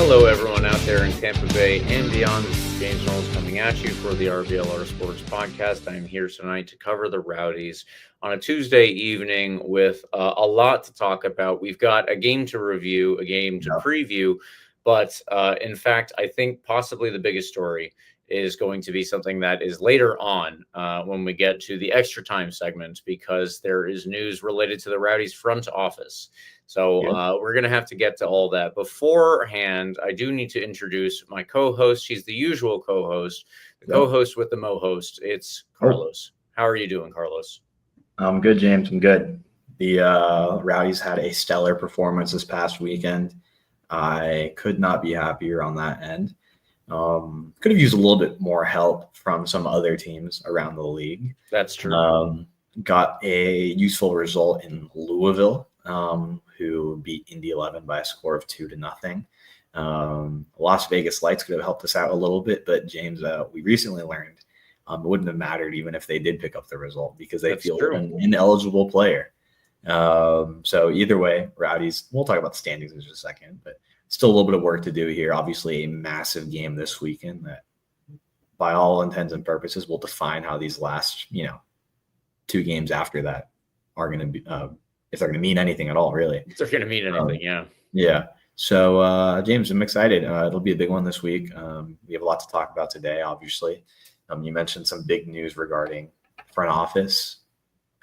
Hello, everyone out there in Tampa Bay and beyond. This is James Knowles coming at you for the RBLR Sports podcast. I am here tonight to cover the Rowdies on a Tuesday evening with a lot to talk about. We've got a game to review, a game to preview, but in fact, I think possibly the biggest story is going to be something that is later on when we get to the extra time segment, because there is news related to the Rowdies front office. So we're going to have to get to all that. Beforehand, I do need to introduce my co-host. She's the usual co-host, the co-host with the mo-host. It's Carlos. How are you doing, Carlos? I'm good, James. I'm good. The Rowdies had a stellar performance this past weekend. I could not be happier on that end. Could have used a little bit more help from some other teams around the league. That's true. Got a useful result in Louisville, who beat Indy 11 by a score of 2-0. Las Vegas Lights could have helped us out a little bit, but James, we recently learned it wouldn't have mattered even if they did pick up the result, because they feel an ineligible player. So either way, Rowdies, we'll talk about the standings in just a second, but still a little bit of work to do here. Obviously a massive game this weekend that by all intents and purposes will define how these last, two games after that are going to be, if they're going to mean anything at all, really. If they're going to mean anything, Yeah. So, James, I'm excited. It'll be a big one this week. We have a lot to talk about today, obviously. You mentioned some big news regarding front office,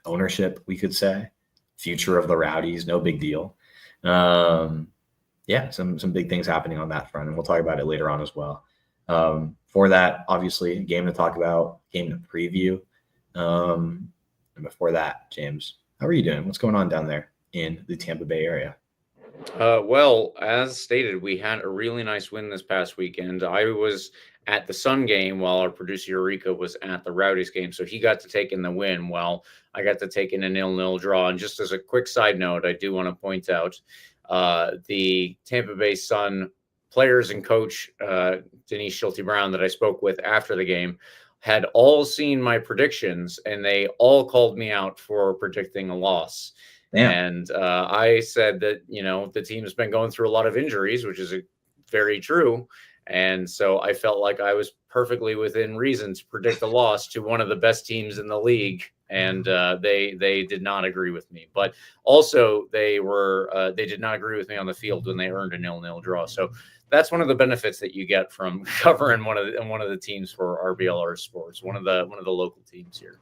ownership, we could say, future of the Rowdies, no big deal. Some big things happening on that front, and we'll talk about it later on as well. For that, obviously, a game to talk about, game to preview. And before that, James, how are you doing? What's going on down there in the Tampa Bay area? Well, as stated, we had a really nice win this past weekend. I was at the Sun game while our producer Eureka was at the Rowdies game, so he got to take in the win while I got to take in a 0-0 draw. And just as a quick side note, I do want to point out the Tampa Bay Sun players and coach, Denise Schulte-Brown, that I spoke with after the game, had all seen my predictions, and they all called me out for predicting a loss. Damn. And I said that, the team's been going through a lot of injuries, which is very true. And so I felt like I was perfectly within reason to predict a loss to one of the best teams in the league. And they did not agree with me. But also they did not agree with me on the field when they earned a 0-0 draw. So that's one of the benefits that you get from covering one of the teams for RBLR Sports, one of the local teams here.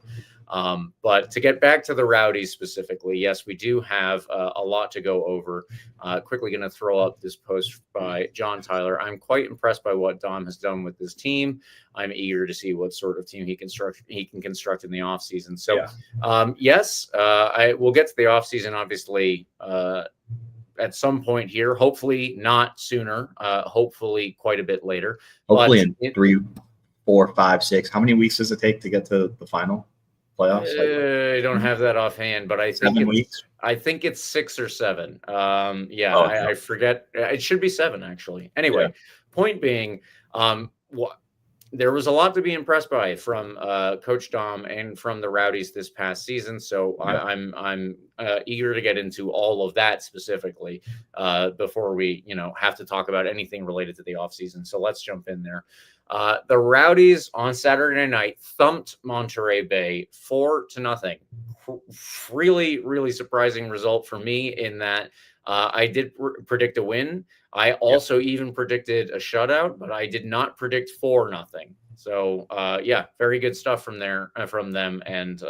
But to get back to the Rowdies specifically, yes, we do have a lot to go over. Quickly going to throw up this post by John Tyler. I'm quite impressed by what Dom has done with this team. I'm eager to see what sort of team he can construct in the offseason. So, yes, I will get to the offseason, obviously, at some point here, hopefully not sooner, hopefully quite a bit later. Hopefully in 3, 4, 5, 6. How many weeks does it take to get to the final playoffs? I don't have that offhand, but I think 7 weeks. I think it's 6 or 7. I forget. It should be 7 actually. Anyway, point being, there was a lot to be impressed by from Coach Dom and from the Rowdies this past season. So I'm eager to get into all of that specifically before we have to talk about anything related to the offseason. So let's jump in there. The Rowdies on Saturday night thumped Monterey Bay 4-0. Really, really surprising result for me in that I did predict a win. I also even predicted a shutout, but I did not predict 4-0. So very good stuff from them. And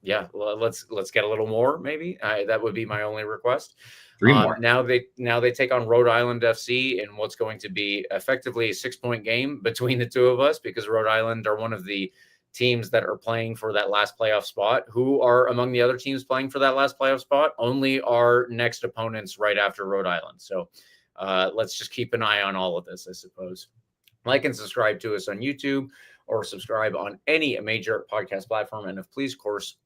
let's get a little more. Maybe that would be my only request. 3 more. Now they take on Rhode Island FC in what's going to be effectively a 6-point game between the two of us, because Rhode Island are one of the teams that are playing for that last playoff spot. Who are among the other teams playing for that last playoff spot? Only our next opponents right after Rhode Island. So let's just keep an eye on all of this, I suppose. Like and subscribe to us on YouTube, or subscribe on any major podcast platform. And please, of course,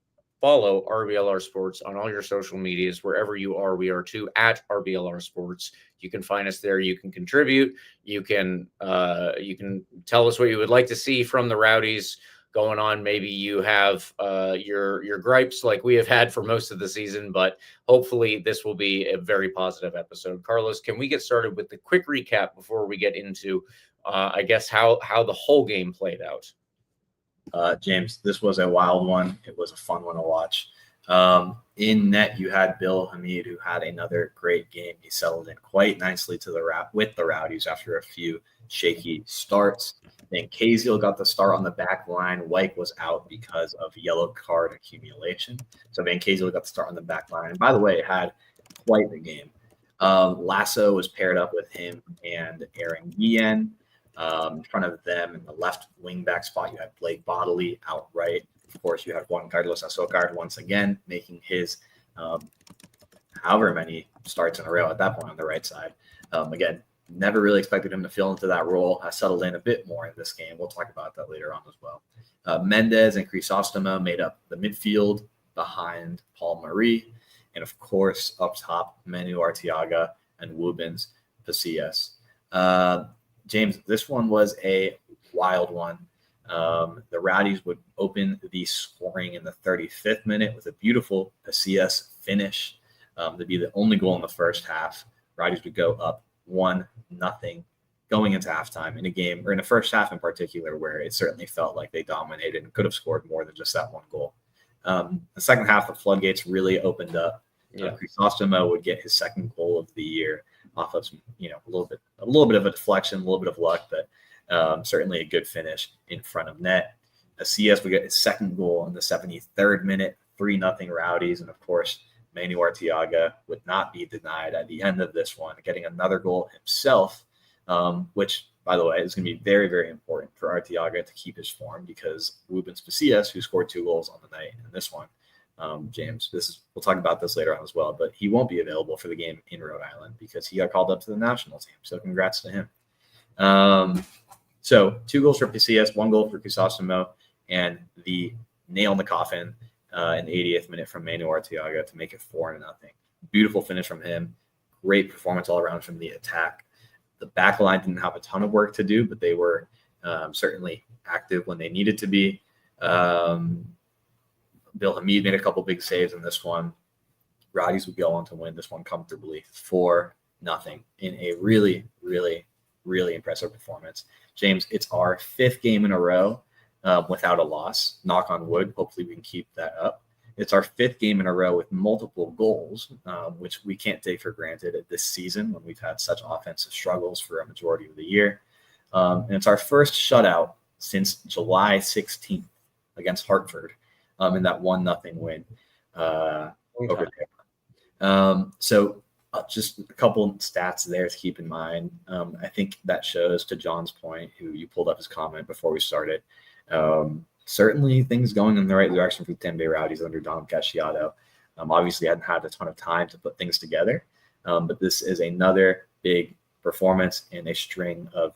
follow RBLR Sports on all your social medias, wherever you are. We are too at RBLR Sports. You can find us there. You can contribute. You can tell us what you would like to see from the Rowdies going on. Maybe you have your gripes like we have had for most of the season, but hopefully this will be a very positive episode. Carlos, can we get started with the quick recap before we get into, I guess, how the whole game played out? James, this was a wild one. It was a fun one to watch. In net, you had Bill Hamid, who had another great game. He settled in quite nicely to with the Rowdies after a few shaky starts. Then Kaziel got the start on the back line. White was out because of yellow card accumulation. So Van Kaziel got the start on the back line. And by the way, it had quite the game. Lasso was paired up with him and Aaron Guillen. In front of them in the left wing back spot, you had Blake Bodley outright. Of course, you had Juan Carlos Azócar once again making his however many starts in a row at that point on the right side. Again, never really expected him to fill into that role. I settled in a bit more in this game. We'll talk about that later on as well. Mendez and Crisostomo made up the midfield behind Paul Marie. And of course, up top, Manu Arteaga and Wubens Pasillas. James, this one was a wild one. The Rowdies would open the scoring in the 35th minute with a beautiful Pasillas finish to be the only goal in the first half. Rowdies would go up 1-0 going into halftime in a game, or in the first half in particular, where it certainly felt like they dominated and could have scored more than just that one goal. The second half, the floodgates really opened up. Crisostomo would get his second goal of the year off of some, a little bit of a deflection, a little bit of luck, but certainly a good finish in front of net. Pasillas would get his second goal in the 73rd minute, 3-0 Rowdies, and of course, Manu Arteaga would not be denied at the end of this one, getting another goal himself, which, by the way, is going to be very, very important for Arteaga to keep his form, because Wubens Pasillas, who scored 2 goals on the night in this one, James, we'll talk about this later on as well, but he won't be available for the game in Rhode Island because he got called up to the national team. So congrats to him. So 2 goals for Pasillas, 1 goal for Crisostomo, and the nail in the coffin in the 80th minute from Manu Arteaga to make it 4-0. Beautiful finish from him. Great performance all around from the attack. The back line didn't have a ton of work to do, but they were certainly active when they needed to be. Bill Hamid made a couple big saves in this one. Rowdies would go on to win this one comfortably 4-0 in a really, really, really impressive performance. James, it's our 5th game in a row without a loss. Knock on wood. Hopefully we can keep that up. It's our 5th game in a row with multiple goals, which we can't take for granted at this season when we've had such offensive struggles for a majority of the year. And it's our first shutout since July 16th against Hartford in that 1-0 win over there. So just a couple stats there to keep in mind. I think that shows, to John's point, who you pulled up his comment before we started, certainly things going in the right direction for the Tampa Bay Rowdies under Dom Casciato. Obviously, hadn't had a ton of time to put things together, but this is another big performance in a string of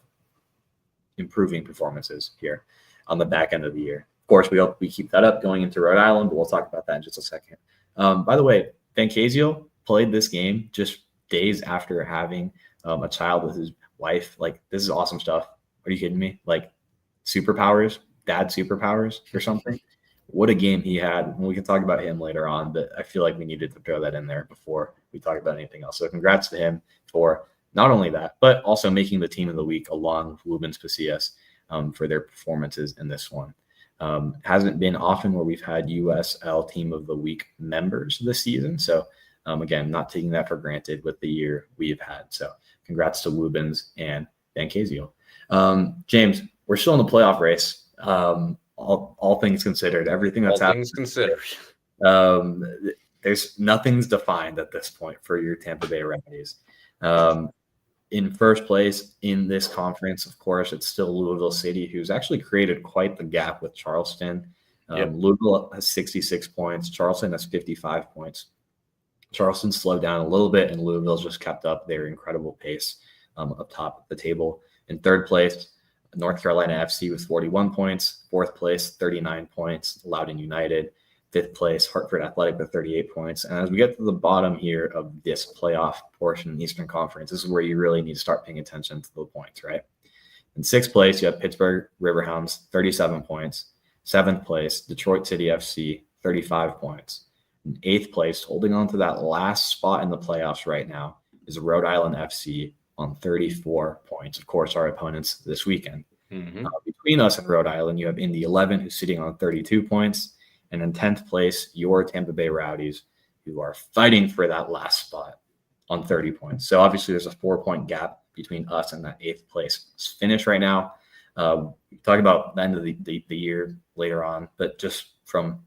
improving performances here on the back end of the year. Of course, we hope we keep that up going into Rhode Island, but we'll talk about that in just a second. By the way, Van Kaziel played this game just days after having a child with his wife. Like, this is awesome stuff. Are you kidding me? Like, superpowers, dad superpowers or something. What a game he had. We can talk about him later on, but I feel like we needed to throw that in there before we talk about anything else. So congrats to him for not only that, but also making the team of the week along with Wubens Pasillas for their performances in this one. Hasn't been often where we've had USL Team of the Week members this season. So again, not taking that for granted with the year we've had. So congrats to Wubens and Van Kaziel. James, we're still in the playoff race. All things considered, everything that's happening. All things considered. There's nothing's defined at this point for your Tampa Bay Rowdies. In first place in this conference, of course, it's still Louisville City, who's actually created quite the gap with Charleston. Louisville has 66 points. Charleston has 55 points. Charleston slowed down a little bit, and Louisville's just kept up their incredible pace up top of the table. In third place, North Carolina FC with 41 points. Fourth place, 39 points, Loudoun United. Fifth place, Hartford Athletic with 38 points. And as we get to the bottom here of this playoff portion in the Eastern Conference, this is where you really need to start paying attention to the points, right? In sixth place, you have Pittsburgh Riverhounds, 37 points. 7th place, Detroit City FC, 35 points. In 8th place, holding on to that last spot in the playoffs right now, is Rhode Island FC on 34 points. Of course, our opponents this weekend. Between us and Rhode Island, you have Indy 11, who's sitting on 32 points. And in 10th place, your Tampa Bay Rowdies, who are fighting for that last spot on 30 points. So obviously there's a 4-point gap between us and that 8th place finish right now. Talk about the end of the year later on, but just from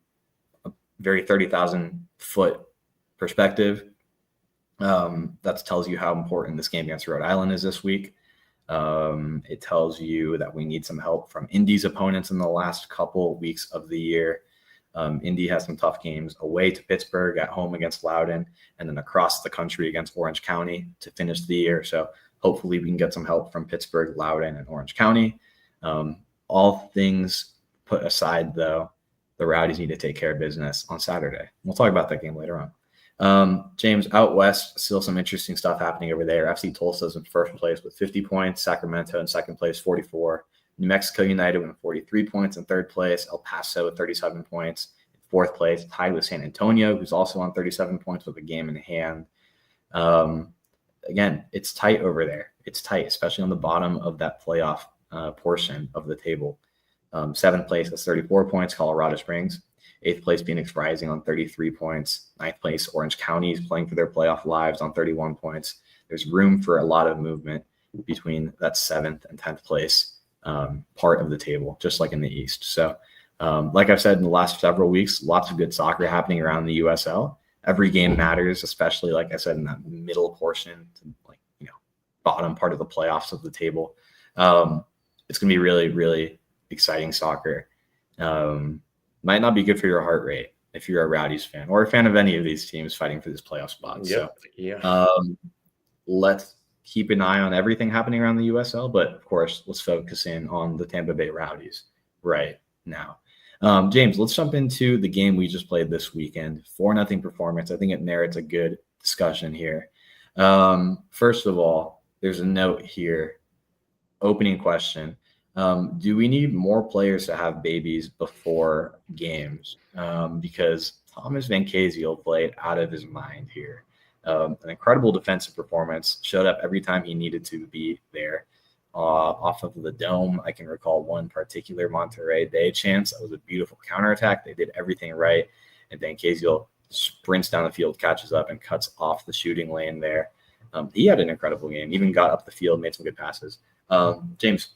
a very 30,000 foot perspective, that tells you how important this game against Rhode Island is this week. It tells you that we need some help from Indy's opponents in the last couple weeks of the year. Indy has some tough games away to Pittsburgh, at home against Loudoun, and then across the country against Orange County to finish the year. So hopefully we can get some help from Pittsburgh, Loudoun, and Orange County. All things put aside, though, the Rowdies need to take care of business on Saturday. We'll talk about that game later on. James, out west, still some interesting stuff happening over there. FC Tulsa's in first place with 50 points. Sacramento in second place, 44. New Mexico United with 43 points in third place. El Paso with 37 points in fourth place, tied with San Antonio, who's also on 37 points with a game in hand. Again, it's tight over there. It's tight, especially on the bottom of that playoff portion of the table. Seventh place has 34 points, Colorado Springs. Eighth place, Phoenix Rising on 33 points. Ninth place, Orange County is playing for their playoff lives on 31 points. There's room for a lot of movement between that 7th and 10th place part of the table, just like in the East. So, like I've said in the last several weeks, lots of good soccer happening around the USL. Every game matters, especially, like I said, in that middle portion, bottom part of the playoffs of the table. It's going to be really, really exciting soccer. Might not be good for your heart rate if you're a Rowdies fan or a fan of any of these teams fighting for this playoff spot. Let's keep an eye on everything happening around the USL, but of course, let's focus in on the Tampa Bay Rowdies right now. James, let's jump into the game we just played this weekend. 4-0 performance. I think it merits a good discussion here. First of all, there's a note here. Opening question. Do we need more players to have babies before games? Because Thomas Van Kaziel played out of his mind here. An incredible defensive performance, showed up every time he needed to be there. Off of the dome, I can recall one particular Monterrey Bay chance. That was a beautiful counterattack. They did everything right. And Van Kaziel sprints down the field, catches up, and cuts off the shooting lane there. He had an incredible game, even got up the field, made some good passes. James,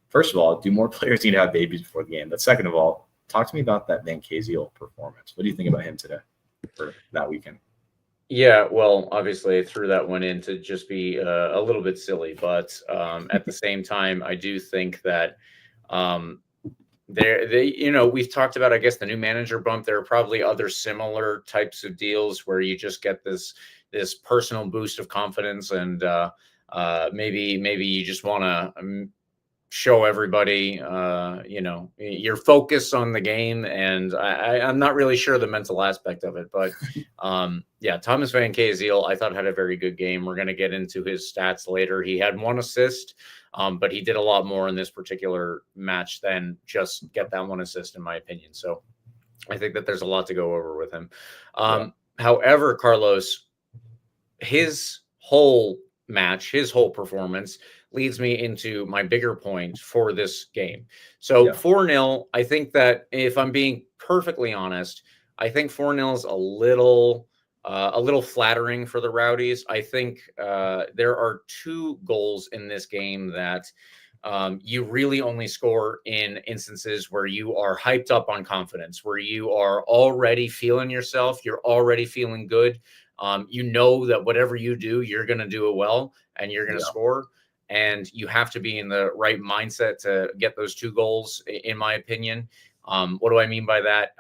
first of all, do more players need to have babies before the game? But second of all, talk to me about that Van Kaziel performance. What do you think about him today for that weekend? Yeah, well, obviously I threw that one in to just be a little bit silly, but at the same time, I do think that we've talked about, I guess, the new manager bump. There are probably other similar types of deals where you just get this personal boost of confidence, and maybe you just want to show everybody, your focus on the game. And I'm not really sure the mental aspect of it, but Thomas Van Kaziel, I thought, had a very good game. We're going to get into his stats later. He had 1 assist, but he did a lot more in this particular match than just get that 1 assist, in my opinion. So I think that there's a lot to go over with him. However, Carlos, his whole match, his whole performance leads me into my bigger point for this game. So 4-0, I think that, if I'm being perfectly honest, I think 4-0 is a little flattering for the Rowdies. I think there are 2 goals in this game that you really only score in instances where you are hyped up on confidence, where you are already feeling yourself, you're already feeling good. You know that whatever you do, you're going to do it well, and you're going to score. And you have to be in the right mindset to get those 2 goals, in my opinion. What do I mean by that?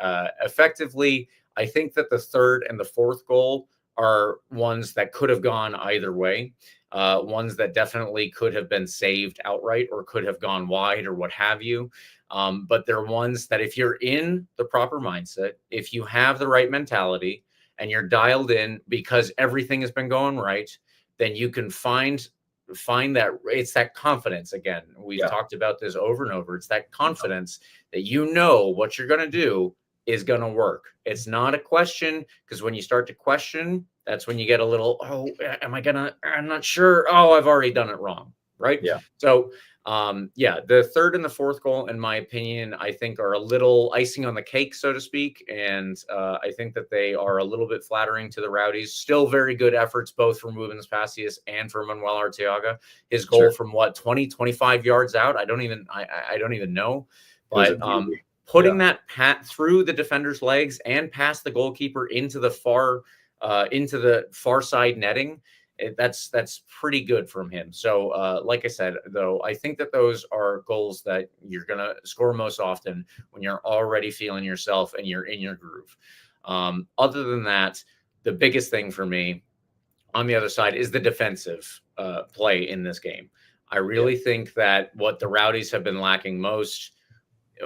Effectively, I think that the 3rd and the 4th goal are ones that could have gone either way, ones that definitely could have been saved outright or could have gone wide or what have you. But they're ones that, if you're in the proper mindset, if you have the right mentality and you're dialed in because everything has been going right, then you can find find that it's that confidence again. We've talked about this over and over. It's that confidence that what you're going to do is going to work. It's not a question, because when you start to question, that's when you get a little, I'm not sure. Oh, I've already done it wrong. Right. Yeah. So, the third and the fourth goal, in my opinion, I think are a little icing on the cake, so to speak. And I think that they are a little bit flattering to the Rowdies. Still very good efforts, both from Rubens Pacius and for Manuel Arteaga. His goal from 20, 25 yards out. I don't even know. But putting that through the defender's legs and past the goalkeeper into the far side netting, that's pretty good from him. So like I said, though, I think that those are goals that you're going to score most often when you're already feeling yourself and you're in your groove. Other than that, the biggest thing for me on the other side is the defensive play in this game. I really think that what the Rowdies have been lacking most,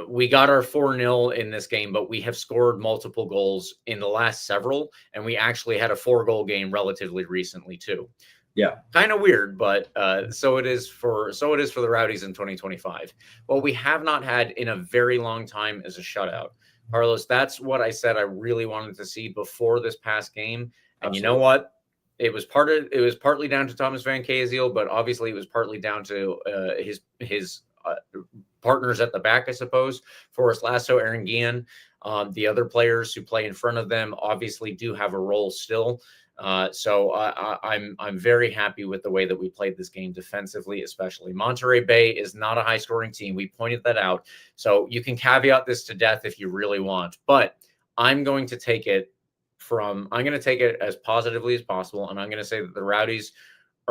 we got our 4-0 in this game, but we have scored multiple goals in the last several, and we actually had a 4-goal game relatively recently too. Yeah. Kind of weird, but so it is for the Rowdies in 2025. What we have not had in a very long time is a shutout. Carlos, that's what I said I really wanted to see before this past game. And You know what? It was partly down to Thomas Van Kaziel, but obviously it was partly down to his partners at the back, I suppose. Forrest Lasso, Aaron Guillen, the other players who play in front of them obviously do have a role still. So I'm very happy with the way that we played this game defensively, especially. Monterey Bay is not a high-scoring team. We pointed that out. So you can caveat this to death if you really want, but I'm going to take it as positively as possible, and I'm going to say that the Rowdies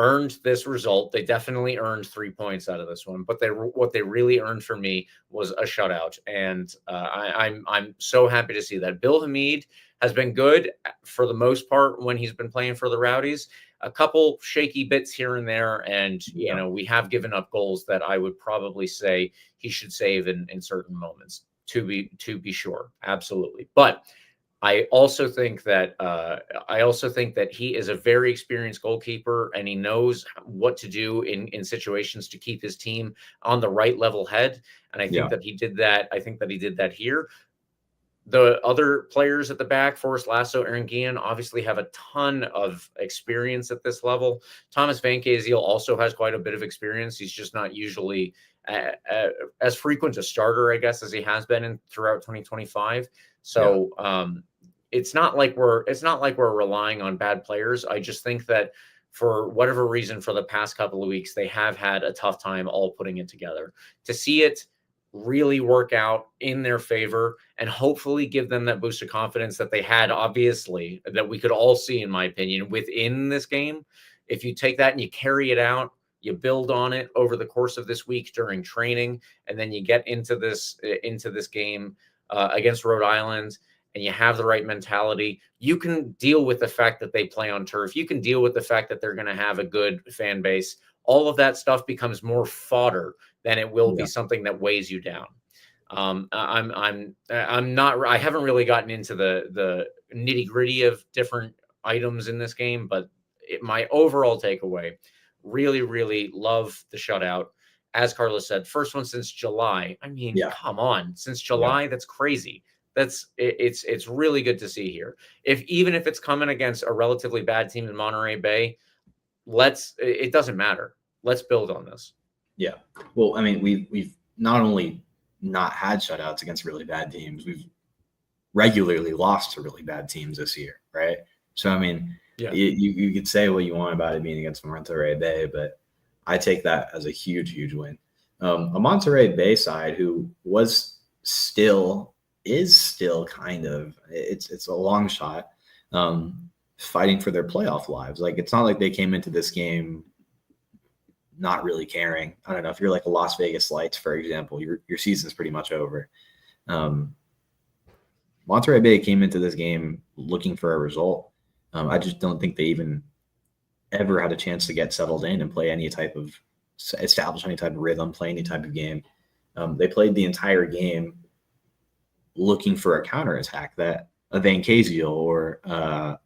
earned this result. They definitely earned 3 points out of this one, but what they really earned for me was a shutout, and I'm so happy to see that. Bill Hamid has been good for the most part when he's been playing for the Rowdies. A couple shaky bits here and there, and we have given up goals that I would probably say he should save in certain moments. To be sure, absolutely, but. I also think that he is a very experienced goalkeeper, and he knows what to do in situations to keep his team on the right level head. And I think that he did that. I think that he did that here. The other players at the back, Forrest Lasso, Aaron Guillen, obviously have a ton of experience at this level. Thomas Van Kaziel also has quite a bit of experience. He's just not usually as frequent a starter, I guess, as he has been throughout 2025. So it's not like we're relying on bad players. I just think that for whatever reason, for the past couple of weeks, they have had a tough time all putting it together. To see it really work out in their favor and hopefully give them that boost of confidence that they had, obviously, that we could all see, in my opinion, within this game. If you take that and you carry it out, you build on it over the course of this week during training, and then you get into this game against Rhode Island, and you have the right mentality, you can deal with the fact that they play on turf. You can deal with the fact that they're going to have a good fan base. All of that stuff becomes more fodder than it will be something that weighs you down. I haven't really gotten into the nitty gritty of different items in this game, but my overall takeaway, really, really love the shutout. As Carlos said, first one since July. I mean, come on, since July, that's crazy. It's really good to see here. Even if it's coming against a relatively bad team in Monterey Bay, it doesn't matter. Let's build on this. Yeah. Well, I mean, we've not only not had shutouts against really bad teams, we've regularly lost to really bad teams this year, right? So, I mean, you could say what you want about it being against Monterey Bay, but I take that as a huge, huge win. A Monterey Bay side who is still kind of, it's a long shot, fighting for their playoff lives. Like, it's not like they came into this game not really caring. I don't know, if you're like a Las Vegas Lights, for example, your season's pretty much over. Monterey Bay came into this game looking for a result. I just don't think they even ever had a chance to get settled in and establish any type of rhythm, play any type of game. They played the entire game looking for a counterattack that a Van Kaziel or a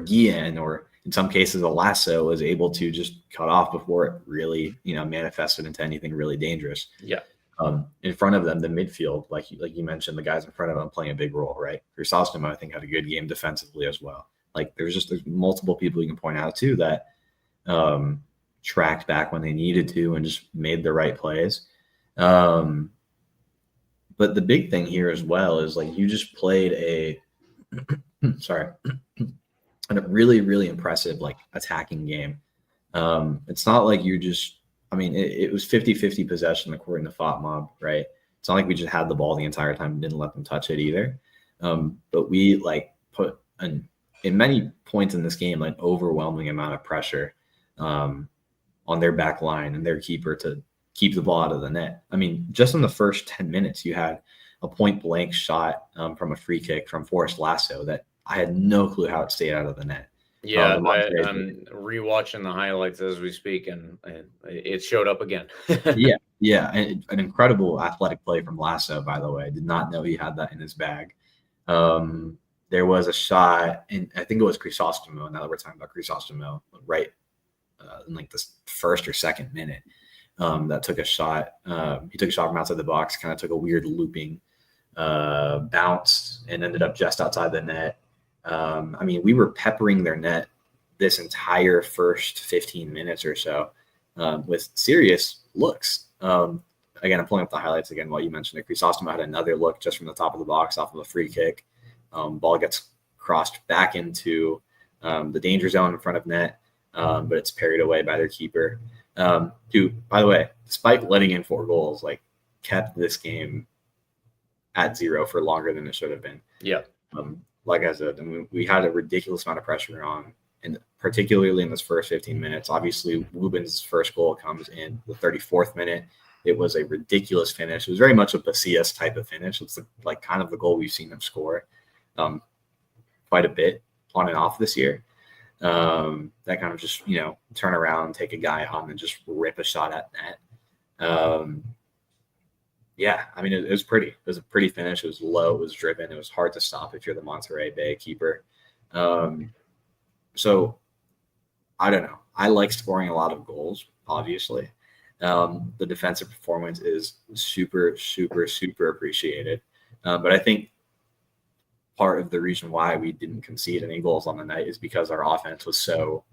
Guillen or in some cases, a lasso was able to just cut off before it really, manifested into anything really dangerous. Yeah. In front of them, the midfield, like you mentioned, the guys in front of them playing a big role, right? Chrysostom, I think, had a good game defensively as well. Like there's multiple people you can point out too that tracked back when they needed to and just made the right plays. But the big thing here as well is like you just played a a really, really impressive like attacking game. It's not like you just, it was 50-50 possession according to FOTMob, right? It's not like we just had the ball the entire time and didn't let them touch it either. But we like put in many points in this game, an overwhelming amount of pressure on their back line and their keeper to keep the ball out of the net. I mean, just in the first 10 minutes, you had a point blank shot from a free kick from Forrest Lasso that I had no clue how it stayed out of the net. Yeah, I'm rewatching the highlights as we speak, and it showed up again. Yeah, and an incredible athletic play from Lasso, by the way. I did not know he had that in his bag. There was a shot, and I think it was Chrysostomo. Now that we're talking about Chrysostomo, right in like the first or second minute, that took a shot. He took a shot from outside the box, kind of took a weird looping bounce, and ended up just outside the net. We were peppering their net this entire first 15 minutes or so with serious looks. Again, I'm pulling up the highlights again while you mentioned it. Chrysostom had another look just from the top of the box off of a free kick. Ball gets crossed back into the danger zone in front of net, but it's parried away by their keeper, who, by the way, despite letting in 4 goals, like kept this game at 0 for longer than it should have been. Yeah. Like I said, we had a ridiculous amount of pressure on, and particularly in this first 15 minutes. Obviously, Lubin's first goal comes in the 34th minute. It was a ridiculous finish. It was very much a Bacias type of finish. It's like kind of the goal we've seen him score quite a bit on and off this year. That kind of just, turn around, take a guy on, and just rip a shot at net. It was pretty. It was a pretty finish. It was low. It was driven. It was hard to stop if you're the Monterrey Bay keeper. So I don't know. I like scoring a lot of goals, obviously. The defensive performance is super, super, super appreciated. But I think part of the reason why we didn't concede any goals on the night is because our offense was so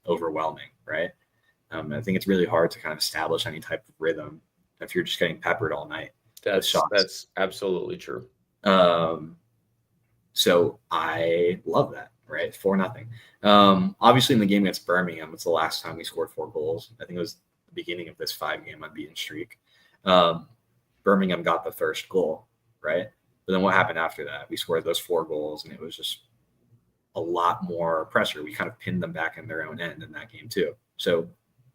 overwhelming, right? I think it's really hard to kind of establish any type of rhythm if you're just getting peppered all night. That's absolutely true. So I love that, right? 4-0. Obviously in the game against Birmingham, it's the last time we scored 4 goals. I think it was the beginning of this 5-game unbeaten streak. Birmingham got the first goal, right? But then what happened after that? We scored those 4 goals, and it was just a lot more pressure. We kind of pinned them back in their own end in that game too. So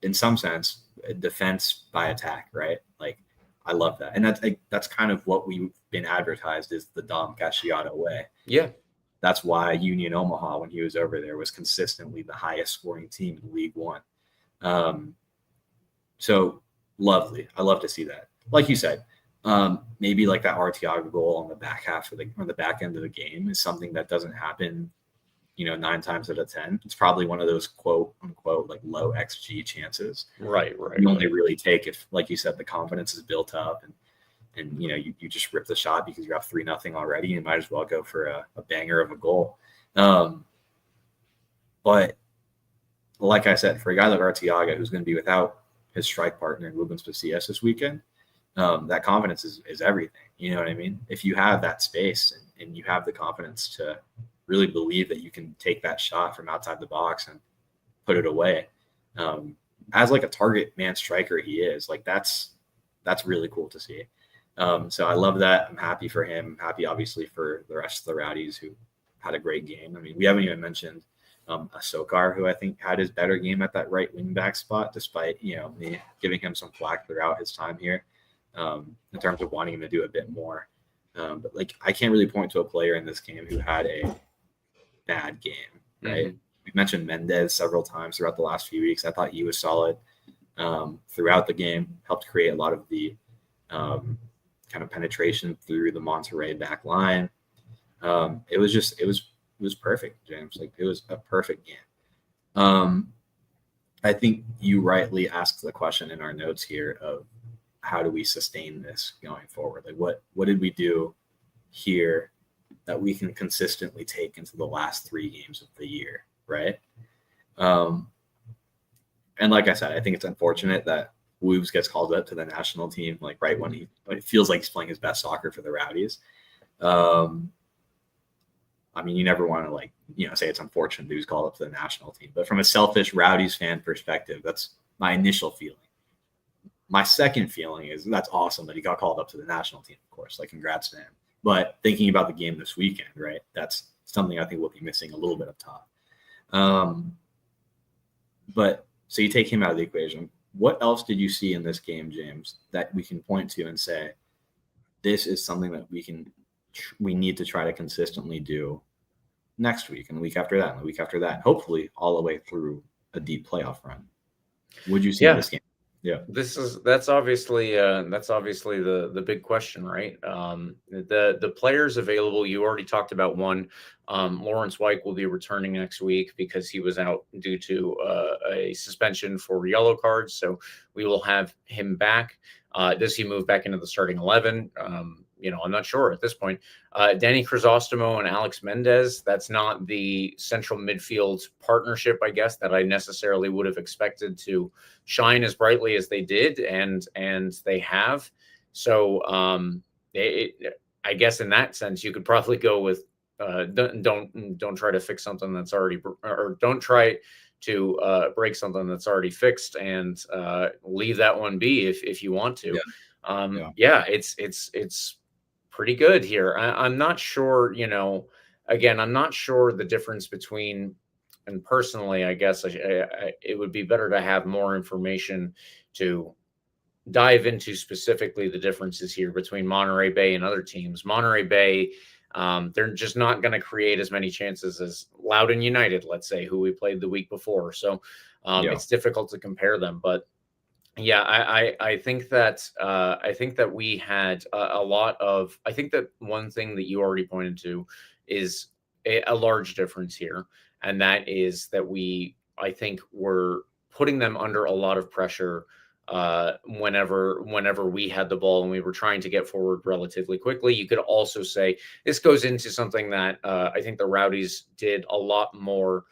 in some sense, defense by attack, right? Like, I love that. And that's kind of what we've been advertised as the Dom Cacciato way. Yeah. That's why Union Omaha, when he was over there, was consistently the highest scoring team in League One. So lovely. I love to see that. Like you said, maybe like that Arteaga goal on the back half on the back end of the game is something that doesn't happen, 9 times out of 10. It's probably one of those quote unquote like low XG chances. Right. You only really take if, like you said, the confidence is built up and you just rip the shot because you're up 3-0 already. You might as well go for a banger of a goal. But like I said, for a guy like Arteaga, who's going to be without his strike partner Lubin Bacias this weekend, that confidence is everything. You know what I mean? If you have that space and you have the confidence to really believe that you can take that shot from outside the box and put it away, as like a target man striker he is, like that's really cool to see. So I love that. I'm happy for him. I'm happy, obviously, for the rest of the Rowdies who had a great game. I mean, we haven't even mentioned Asokar, who I think had his better game at that right wing back spot, despite me giving him some flack throughout his time here in terms of wanting him to do a bit more. But like, I can't really point to a player in this game who had a bad game, right? Mm-hmm. We've mentioned Mendez several times throughout the last few weeks. I thought he was solid throughout the game, helped create a lot of the kind of penetration through the Monterrey back line. It was perfect, James. Like, it was a perfect game. Um, I think you rightly asked the question in our notes here of how do we sustain this going forward? Like what did we do here that we can consistently take into the last 3 games of the year, right? And like I said, I think it's unfortunate that Woobs gets called up to the national team like right when it feels like he's playing his best soccer for the Rowdies. I mean, you never want to say it's unfortunate that he was called up to the national team, but from a selfish Rowdies fan perspective, that's my initial feeling. My second feeling is that's awesome that he got called up to the national team, of course, like congrats to him. But thinking about the game this weekend, right, that's something I think we'll be missing a little bit of top. But so you take him out of the equation. What else did you see in this game, James, that we can point to and say, this is something that we need to try to consistently do next week and the week after that and the week after that, hopefully all the way through a deep playoff run? Would you see in this game? Yeah, that's obviously the big question, right? The players available, you already talked about one. Lawrence Wyke will be returning next week because he was out due to a suspension for yellow cards. So we will have him back. Does he move back into the starting 11? I'm not sure at this point. Danny Crisostomo and Alex Mendez, that's not the central midfield partnership, I guess, that I necessarily would have expected to shine as brightly as they did, and they have. So I guess in that sense, you could probably go with don't try to fix something that's already, or don't try to break something that's already fixed, and leave that one be if you want to. It's pretty good here. I'm not sure, again, I'm not sure the difference between, and personally, I guess it would be better to have more information to dive into specifically the differences here between Monterey Bay and other teams. Monterey Bay, they're just not going to create as many chances as Loudoun United, let's say, who we played the week before. So it's difficult to compare them, but yeah, I think that we had a lot of. I think that one thing that you already pointed to is a large difference here, and that is that I think we're putting them under a lot of pressure whenever we had the ball and we were trying to get forward relatively quickly. You could also say this goes into something that I think the Rowdies did a lot more.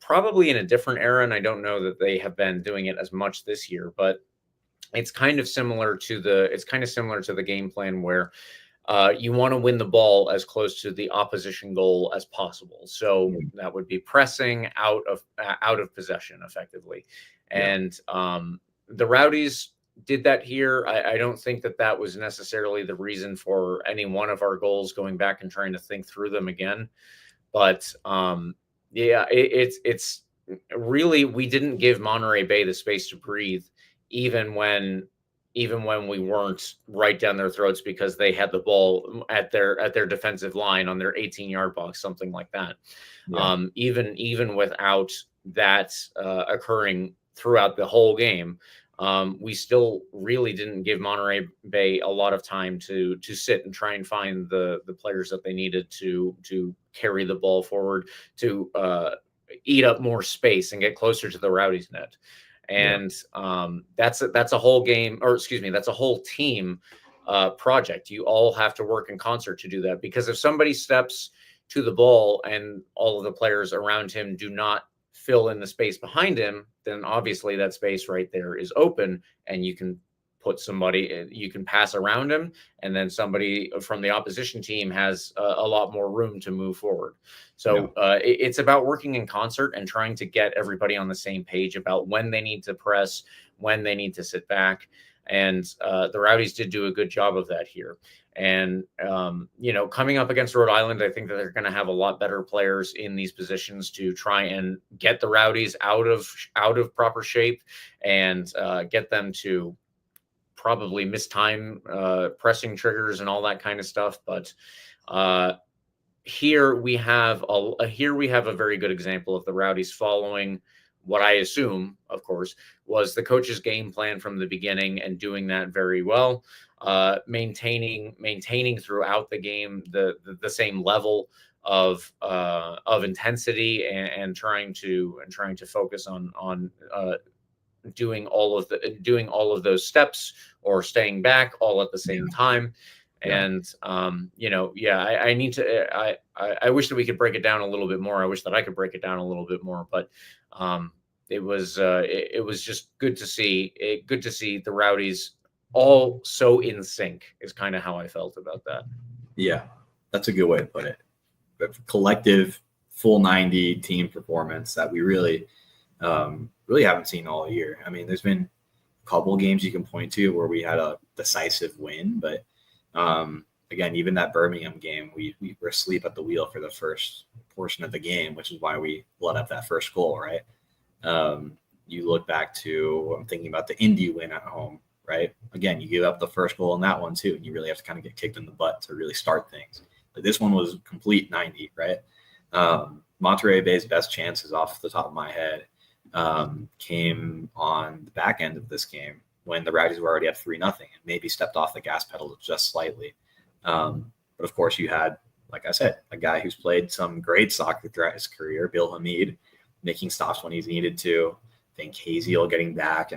Probably in a different era, and I don't know that they have been doing it as much this year, but it's kind of similar to the game plan where you want to win the ball as close to the opposition goal as possible. So that would be pressing out of possession effectively. And the Rowdies did that here. I don't think that was necessarily the reason for any one of our goals, going back and trying to think through them again. But it's really, we didn't give Monterey Bay the space to breathe, even when we weren't right down their throats, because they had the ball at their defensive line on their 18-yard box, something like that. Even without that occurring throughout the whole game, we still really didn't give Monterey Bay a lot of time to sit and try and find the players that they needed to carry the ball forward, to eat up more space and get closer to the Rowdies net. And that's a whole game, or excuse me, that's a whole team project. You all have to work in concert to do that, because if somebody steps to the ball and all of the players around him do not fill in the space behind him, then obviously that space right there is open, and you can pass around him, and then somebody from the opposition team has a lot more room to move forward. So it's about working in concert and trying to get everybody on the same page about when they need to press, when they need to sit back. And the Rowdies did do a good job of that here. And, coming up against Rhode Island, I think that they're going to have a lot better players in these positions to try and get the Rowdies out of proper shape, and get them to probably miss time pressing triggers and all that kind of stuff. But here we have a very good example of the Rowdies following what I assume, of course, was the coach's game plan from the beginning, and doing that very well, maintaining throughout the game the same level of intensity and trying to focus on doing all of those steps or staying back all at the same time. Yeah. And I need to I wish that we could break it down a little bit more. I wish that I could break it down a little bit more, but it was just good to see the Rowdies all so in sync is kind of how I felt about that. Yeah, that's a good way to put it. But collective full 90 team performance that we really haven't seen all year. I mean, there's been a couple games you can point to where we had a decisive win, but again, even that Birmingham game, we were asleep at the wheel for the first portion of the game, which is why we let up that first goal, right? You look back to, I'm thinking about the Indy win at home, right? Again, you give up the first goal in that one too, and you really have to kind of get kicked in the butt to really start things. But this one was complete 90, right? Monterey Bay's best chances off the top of my head came on the back end of this game when the Rowdies were already up 3-0 and maybe stepped off the gas pedal just slightly. But of course, you had, like I said, a guy who's played some great soccer throughout his career, Bill Hamid, making stops when he's needed to. I think Haziel getting back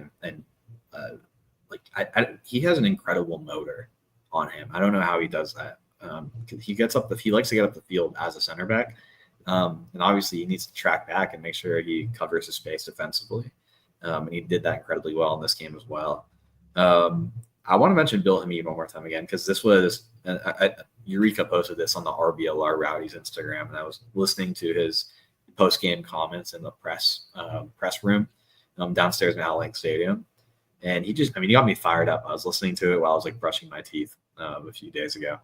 he has an incredible motor on him. I don't know how he does that. He likes to get up the field as a center back. And obviously he needs to track back and make sure he covers his space defensively. And he did that incredibly well in this game as well. I want to mention Bill Hamid one more time again, because this was Eureka posted this on the RBLR Rowdies Instagram, and I was listening to his post-game comments in the press room downstairs in Allianz Stadium. And he got me fired up. I was listening to it while I was brushing my teeth a few days ago.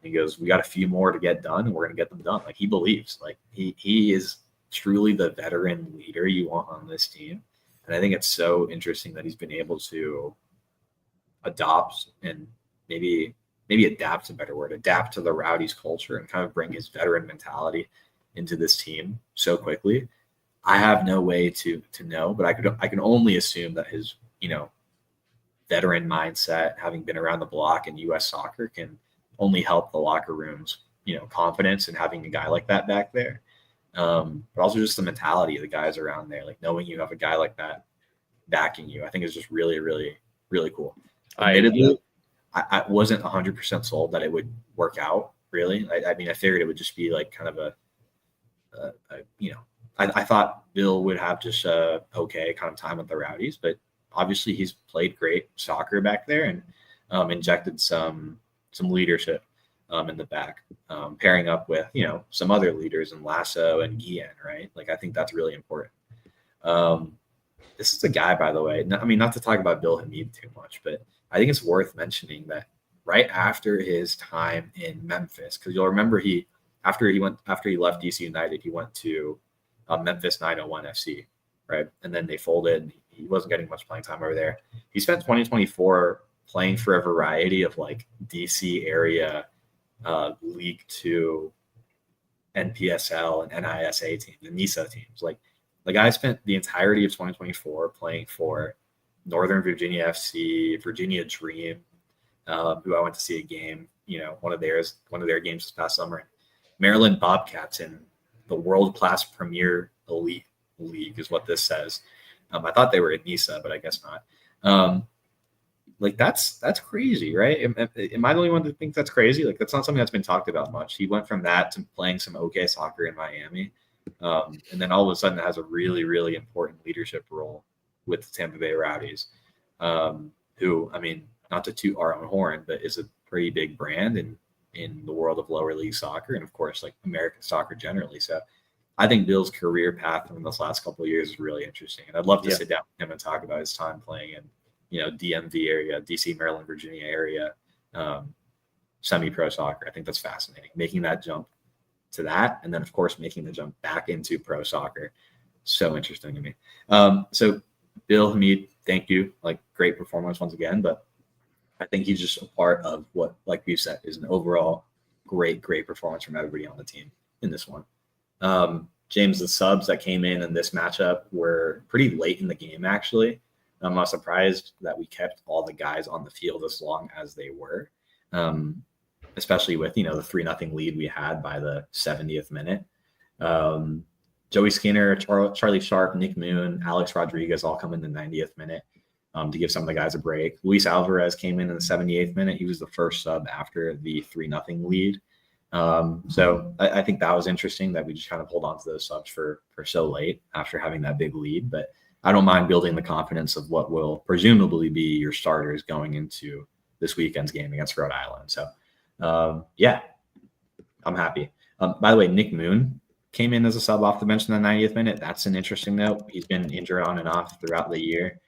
He goes, "We got a few more to get done, and we're going to get them done." He believes, he is truly the veteran leader you want on this team. And I think it's so interesting that he's been able to adopt and maybe adapt to the Rowdies culture and kind of bring his veteran mentality into this team so quickly. I have no way to know, but I can only assume that his, veteran mindset, having been around the block in U.S. soccer, can only help the locker room's, confidence in having a guy like that back there. But also just the mentality of the guys around there, knowing you have a guy like that backing you, I think is just really, really, really cool. Admittedly, I wasn't 100% sold that it would work out, really. I figured it would just be kind of I thought Bill would have just okay kind of time with the Rowdies, but obviously he's played great soccer back there and injected some leadership in the back, pairing up with, some other leaders in Lasso and Guillen, right? I think that's really important. This is a guy, by the way, not to talk about Bill Hamid too much, but I think it's worth mentioning that right after his time in Memphis, because you'll remember after he left DC United, he went to Memphis 901 FC, right? And then they folded. He wasn't getting much playing time over there. He spent 2024 playing for a variety of DC area League Two, NPSL, and NISA teams, and NISA teams. The guy spent the entirety of 2024 playing for Northern Virginia FC, Virginia Dream, who I went to see a game, one of their games this past summer. Maryland Bobcats in the world-class Premier Elite League is what this says. I thought they were in NISA, but I guess not. That's crazy, right? Am I the only one that thinks that's crazy? That's not something that's been talked about much. He went from that to playing some okay soccer in Miami. And then all of a sudden has a really, really important leadership role with the Tampa Bay Rowdies, who, not to toot our own horn, but is a pretty big brand in the world of lower league soccer and, of course, American soccer generally. So I think Bill's career path in this last couple of years is really interesting. And I'd love to sit down with him and talk about his time playing in, DMV area, DC, Maryland, Virginia area, semi-pro soccer. I think that's fascinating. Making that jump to that, and then, of course, making the jump back into pro soccer. So interesting to me. So Bill Hamid, thank you. Great performance once again, but I think he's just a part of what, like we've said, is an overall great performance from everybody on the team in this one. James, the subs that came in this matchup were pretty late in the game, actually. I'm not surprised that we kept all the guys on the field as long as they were. especially with, the 3-0 lead we had by the 70th minute. Joey Skinner, Charlie Sharp, Nick Moon, Alex Rodriguez all come in the 90th minute to give some of the guys a break. Luis Alvarez came in the 78th minute. He was the first sub after the 3-0 lead. So I think that was interesting that we just kind of hold on to those subs for so late after having that big lead. But I don't mind building the confidence of what will presumably be your starters going into this weekend's game against Rhode Island. So, yeah, I'm happy. By the way, Nick Moon came in as a sub off the bench in the 90th minute. That's an interesting note. He's been injured on and off throughout the year.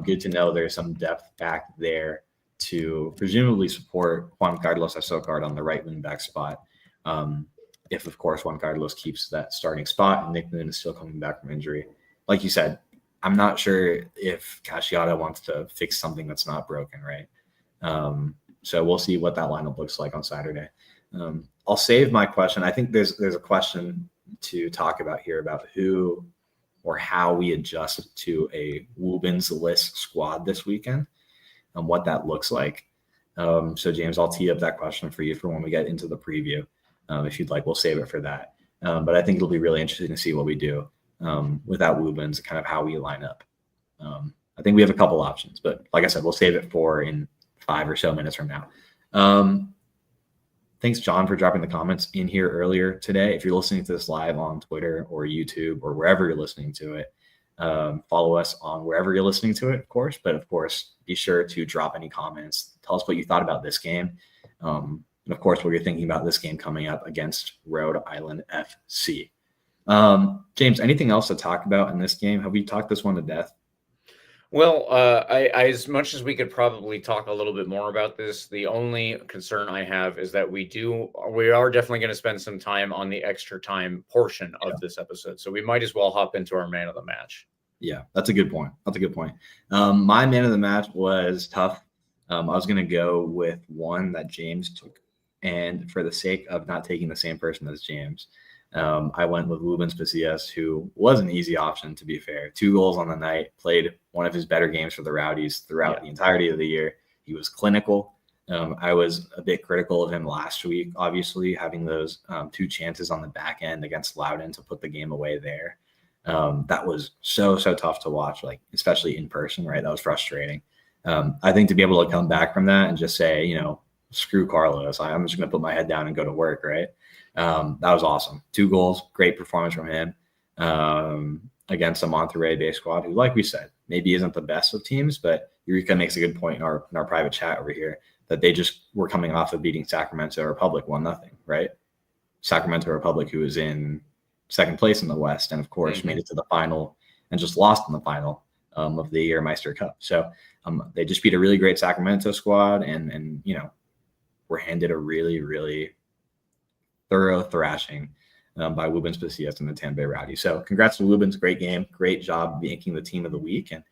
Good to know there's some depth back there to presumably support Juan Carlos Azócar on the right wing back spot. If, of course, Juan Carlos keeps that starting spot and Nick Moon is still coming back from injury. Like you said, I'm not sure if Casciata wants to fix something that's not broken, right? So we'll see what that lineup looks like on Saturday. I'll save my question. I think there's a question to talk about here about who or how we adjust to a Wubens-less squad this weekend and what that looks like. So, James, I'll tee up that question for you for when we get into the preview. If you'd like, we'll save it for that. But I think it'll be really interesting to see what we do without Wubens, kind of how we line up. I think we have a couple options, but like I said, we'll save it for in 5 or so minutes from now. Thanks, John, for dropping the comments in here earlier today. If you're listening to this live on Twitter or YouTube or wherever you're listening to it, follow us on wherever you're listening to it, of course. But, of course, be sure to drop any comments. Tell us what you thought about this game. And, of course, what you're thinking about this game coming up against Rhode Island FC. James, anything else to talk about in this game? Have we talked this one to death? Well, I as much as we could probably talk a little bit more about this, the only concern I have is that we are definitely going to spend some time on the extra time portion of this episode. So we might as well hop into our man of the match. Yeah, that's a good point. My man of the match was tough. I was going to go with one that James took. And for the sake of not taking the same person as James, I went with Rubens Pasillas, who was an easy option, to be fair. 2 goals on the night, played one of his better games for the Rowdies throughout the entirety of the year. He was clinical. I was a bit critical of him last week, obviously, having those 2 chances on the back end against Loudoun to put the game away there. That was so tough to watch, like especially in person, right? That was frustrating. I think to be able to come back from that and just say, screw Carlos, I'm just going to put my head down and go to work, right? That was awesome. 2 goals, great performance from him against a Monterrey-based squad who, like we said, maybe isn't the best of teams, but Eureka makes a good point in our private chat over here that they just were coming off of beating Sacramento Republic 1-0, right? Sacramento Republic, who is in second place in the West, and of course made it to the final and just lost in the final of the Jägermeister Cup. So they just beat a really great Sacramento squad, and were handed a really, really thorough thrashing by Wubens Pasillas and the Tampa Bay Rowdies. So congrats to Wubens. Great game. Great job making the team of the week. And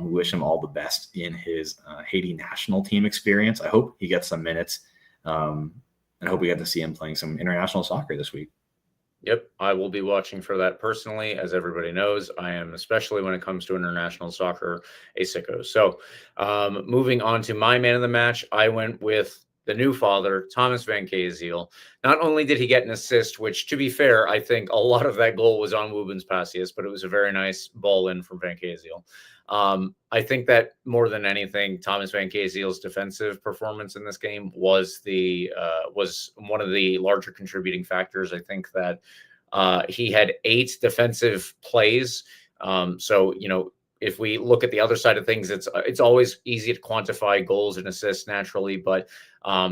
we wish him all the best in his Haiti national team experience. I hope he gets some minutes. And I hope we get to see him playing some international soccer this week. Yep, I will be watching for that personally. As everybody knows, I am, especially when it comes to international soccer, a sicko. So moving on to my man of the match, I went with the new father, Thomas Van Kaziel. Not only did he get an assist, which, to be fair, I think a lot of that goal was on Wubens Pasillas, but it was a very nice ball in from Van Kaziel. I think that more than anything, Thomas Van Kaziel's defensive performance in this game was one of the larger contributing factors. I think that he had 8 defensive plays. So, if we look at the other side of things, it's always easy to quantify goals and assists naturally, but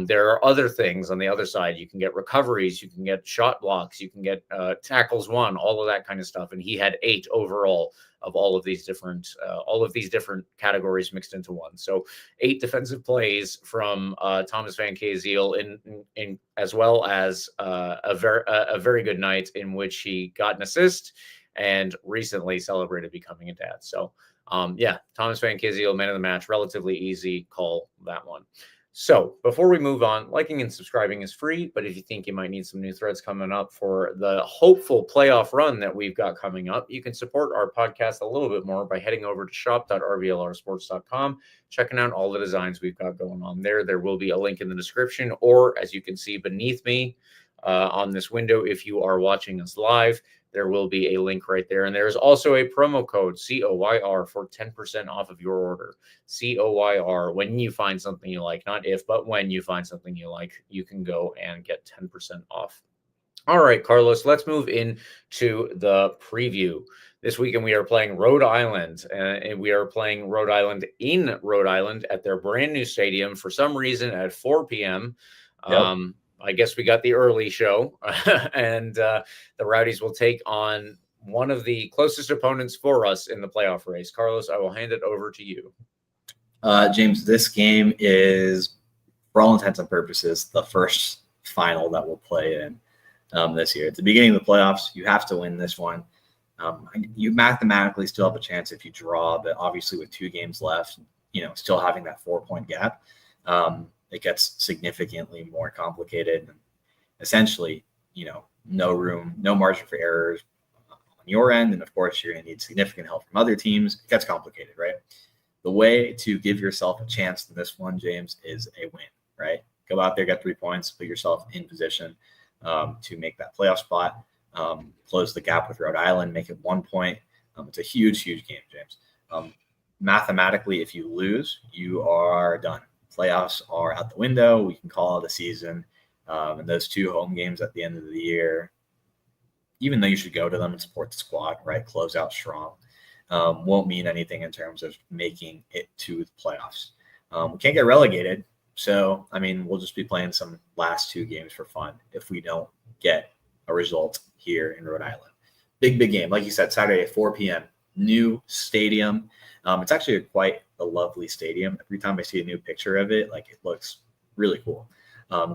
there are other things on the other side. You can get recoveries, you can get shot blocks, you can get tackles won, all of that kind of stuff. And he had 8 overall of all of these different categories mixed into one. So 8 defensive plays from Thomas Van Kaziel in as well as a very good night in which he got an assist and recently celebrated becoming a dad. So, Thomas Van Kaziel, man of the match, relatively easy call, that one. So before we move on, liking and subscribing is free, but if you think you might need some new threads coming up for the hopeful playoff run that we've got coming up, you can support our podcast a little bit more by heading over to shop.rblrsports.com, checking out all the designs we've got going on there. There will be a link in the description, or as you can see beneath me on this window, if you are watching us live, there will be a link right there. And there's also a promo code COYR for 10% off of your order. COYR. When you find something you like, not if, but when you find something you like, you can go and get 10% off. All right, Carlos, let's move into the preview. This weekend, we are playing Rhode Island, and we are playing Rhode Island in Rhode Island at their brand new stadium for some reason at 4 p.m. Yep. I guess we got the early show, and the Rowdies will take on one of the closest opponents for us in the playoff race. Carlos, I will hand it over to you. James, this game is, for all intents and purposes, the first final that we'll play in this year. At the beginning of the playoffs, you have to win this one. You mathematically still have a chance if you draw, but obviously with 2 games left, still having that 4-point gap, it gets significantly more complicated. And essentially, no room, no margin for errors on your end. And of course, you're going to need significant help from other teams. It gets complicated, right? The way to give yourself a chance in this one, James, is a win, right? Go out there, get 3 points, put yourself in position to make that playoff spot, close the gap with Rhode Island, make it 1 point. It's a huge, huge game, James. Mathematically, if you lose, you are done. Playoffs are out the window. We can call it a season. And those 2 home games at the end of the year, even though you should go to them and support the squad, right? Close out strong. Won't mean anything in terms of making it to the playoffs. We can't get relegated. So, we'll just be playing some last 2 games for fun if we don't get a result here in Rhode Island. Big game. Like you said, Saturday at 4 p.m. New stadium. It's actually quite a lovely stadium. Every time I see a new picture of it, it looks really cool.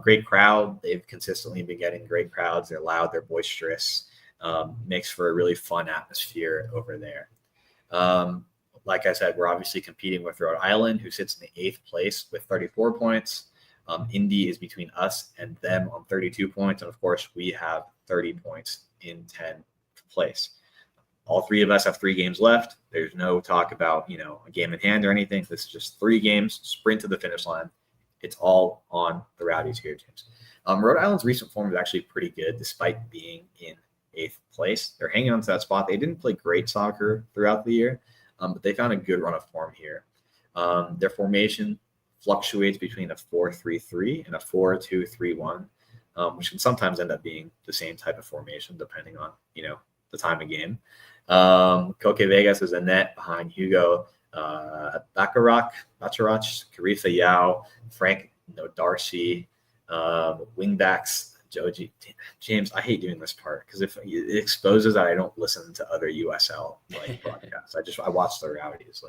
Great crowd. They've consistently been getting great crowds. They're loud. They're boisterous. Makes for a really fun atmosphere over there. Like I said, we're obviously competing with Rhode Island, who sits in the 8th place with 34 points. Indy is between us and them on 32 points. And of course, we have 30 points in 10th place. All 3 of us have 3 games left. There's no talk about, a game in hand or anything. This is just 3 games, sprint to the finish line. It's all on the Rowdies here, James. Rhode Island's recent form is actually pretty good, despite being in 8th place. They're hanging on to that spot. They didn't play great soccer throughout the year, but they found a good run of form here. Their formation fluctuates between a 4-3-3 and a 4-2-3-1, which can sometimes end up being the same type of formation depending on, the time of game. Koke Vegas is a net behind Hugo Bacharach, Karifa Yao, Frank Darcy, wingbacks, Joji. James, I hate doing this part because if it exposes that I don't listen to other USL broadcasts. I watch the Rowdies,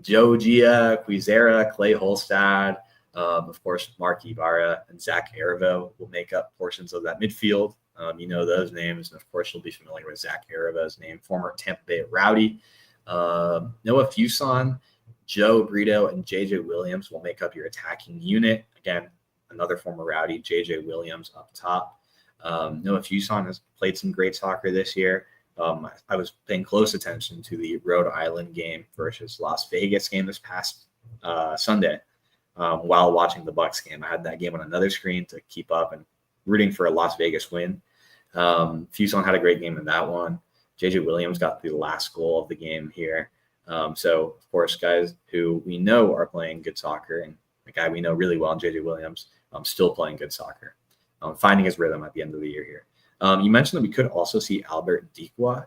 Joe Gia, Quizera, Clay Holstad, of course, Mark Ibarra and Zach Erivo will make up portions of that midfield. Those names. And of course, you'll be familiar with Zach Erivo's name, former Tampa Bay Rowdy. Noah Fuson, Joe Brito, and JJ Williams will make up your attacking unit. Again, another former Rowdy, JJ Williams up top. Noah Fuson has played some great soccer this year. I was paying close attention to the Rhode Island game versus Las Vegas game this past Sunday while watching the Bucks game. I had that game on another screen to keep up and rooting for a Las Vegas win. Fuson had a great game in that one. JJ Williams got the last goal of the game here. So, of course, guys who we know are playing good soccer, and the guy we know really well, JJ Williams, still playing good soccer, finding his rhythm at the end of the year here. You mentioned that we could also see Albert Dikwa.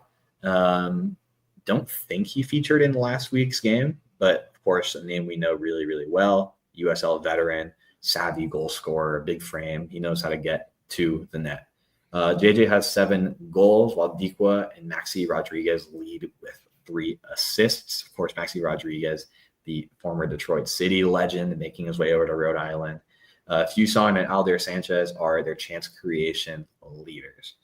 Don't think he featured in last week's game, but, of course, a name we know really, really well, USL veteran, savvy goal scorer, big frame. He knows how to get to the net. JJ has 7 goals, while Dikwa and Maxi Rodriguez lead with 3 assists. Of course, Maxi Rodriguez, the former Detroit City legend, making his way over to Rhode Island. Fuson and Alder Sanchez are their chance creation leaders.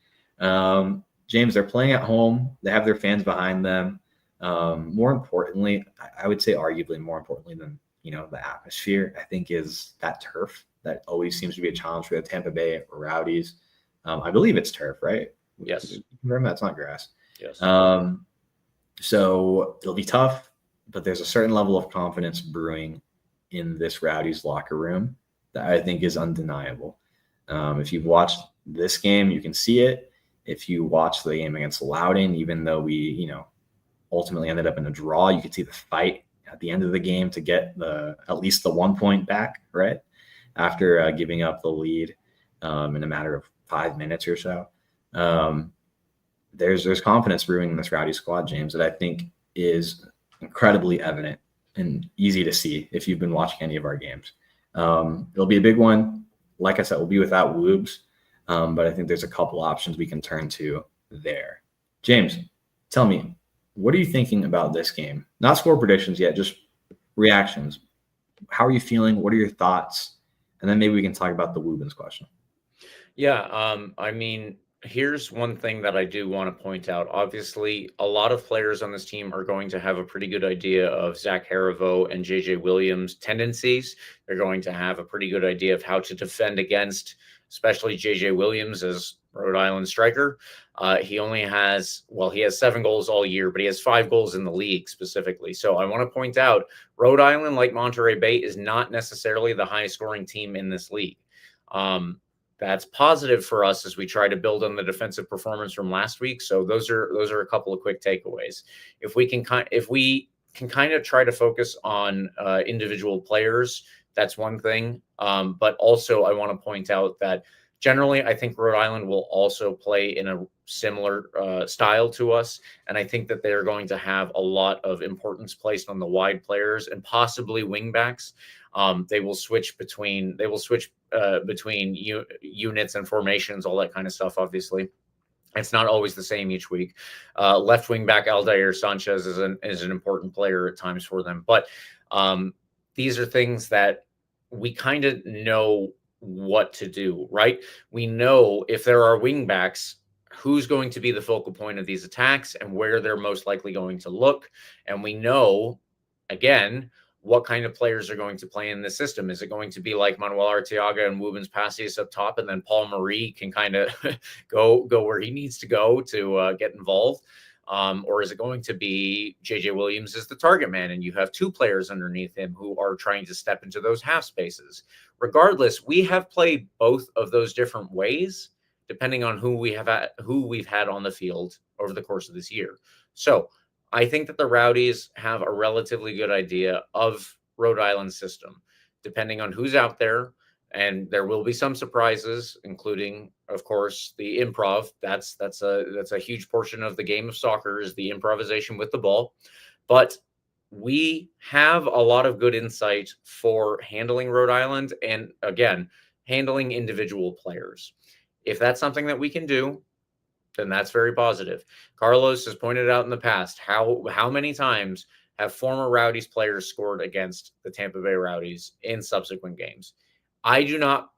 James, they're playing at home. They have their fans behind them. More importantly, I would say arguably more importantly than the atmosphere, I think, is that turf that always seems to be a challenge for the Tampa Bay Rowdies. I believe it's turf, right? Yes. Remember, that's not grass. Yes. So it'll be tough, but there's a certain level of confidence brewing in this Rowdies locker room that I think is undeniable. If you've watched this game, you can see it. If you watch the game against Loudoun, even though we, ultimately ended up in a draw, you could see the fight at the end of the game to get at least the 1 point back, right? After giving up the lead in a matter of 5 minutes or so. There's confidence brewing in this Rowdy squad, James, that I think is incredibly evident and easy to see if you've been watching any of our games. It'll be a big one. Like I said, we'll be without Woobs, but I think there's a couple options we can turn to there. James, tell me, what are you thinking about this game? Not score predictions yet, just reactions. How are you feeling? What are your thoughts? And then maybe we can talk about the Woobens question. Yeah, here's one thing that I do want to point out. Obviously, a lot of players on this team are going to have a pretty good idea of Zach Harivo and JJ Williams' tendencies. They're going to have a pretty good idea of how to defend against, especially JJ Williams as Rhode Island striker. He has 7 goals all year, but he has 5 goals in the league specifically. So I want to point out, Rhode Island, like Monterey Bay, is not necessarily the highest scoring team in this league. That's positive for us as we try to build on the defensive performance from last week. So those are a couple of quick takeaways. If we can kind of try to focus on individual players, that's one thing. But also I want to point out that generally I think Rhode Island will also play in a similar style to us. And I think that they're going to have a lot of importance placed on the wide players and possibly wingbacks. They will switch between units and formations, all that kind of stuff. Obviously, it's not always the same each week. Left wing back Aldair Sanchez is an important player at times for them, but these are things that we kind of know what to do, right? We know if there are wing backs, who's going to be the focal point of these attacks and where they're most likely going to look, and we know again what kind of players are going to play in this system. Is it going to be like Manuel Arteaga and Woobens Passius up top, and then Paul Marie can kind of go where he needs to go to get involved? Or is it going to be JJ Williams as the target man, and you have 2 players underneath him who are trying to step into those half spaces? Regardless, we have played both of those different ways, depending on who we've had on the field over the course of this year. So I think that the Rowdies have a relatively good idea of Rhode Island's system, depending on who's out there. And there will be some surprises, including, of course, the improv. That's a huge portion of the game of soccer, is the improvisation with the ball. But we have a lot of good insight for handling Rhode Island and, again, handling individual players. If that's something that we can do, then that's very positive. Carlos has pointed out in the past how many times have former Rowdies players scored against the Tampa Bay Rowdies in subsequent games. I do not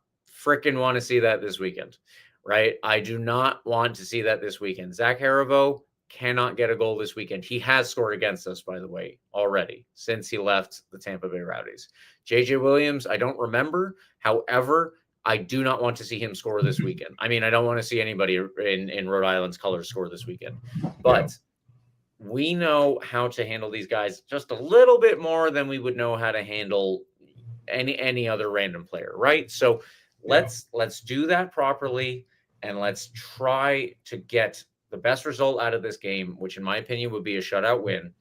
fricking want to see that this weekend, right? I do not want to see that this weekend. Zach Harivo cannot get a goal this weekend. He has scored against us, by the way, already since he left the Tampa Bay Rowdies. JJ Williams, I don't remember. However, I do not want to see him score this weekend. I mean, I don't want to see anybody in Rhode Island's colors score this weekend. But we know how to handle these guys just a little bit more than we would know how to handle any other random player, right? So let's do that properly, and let's try to get the best result out of this game, which in my opinion would be a shutout win.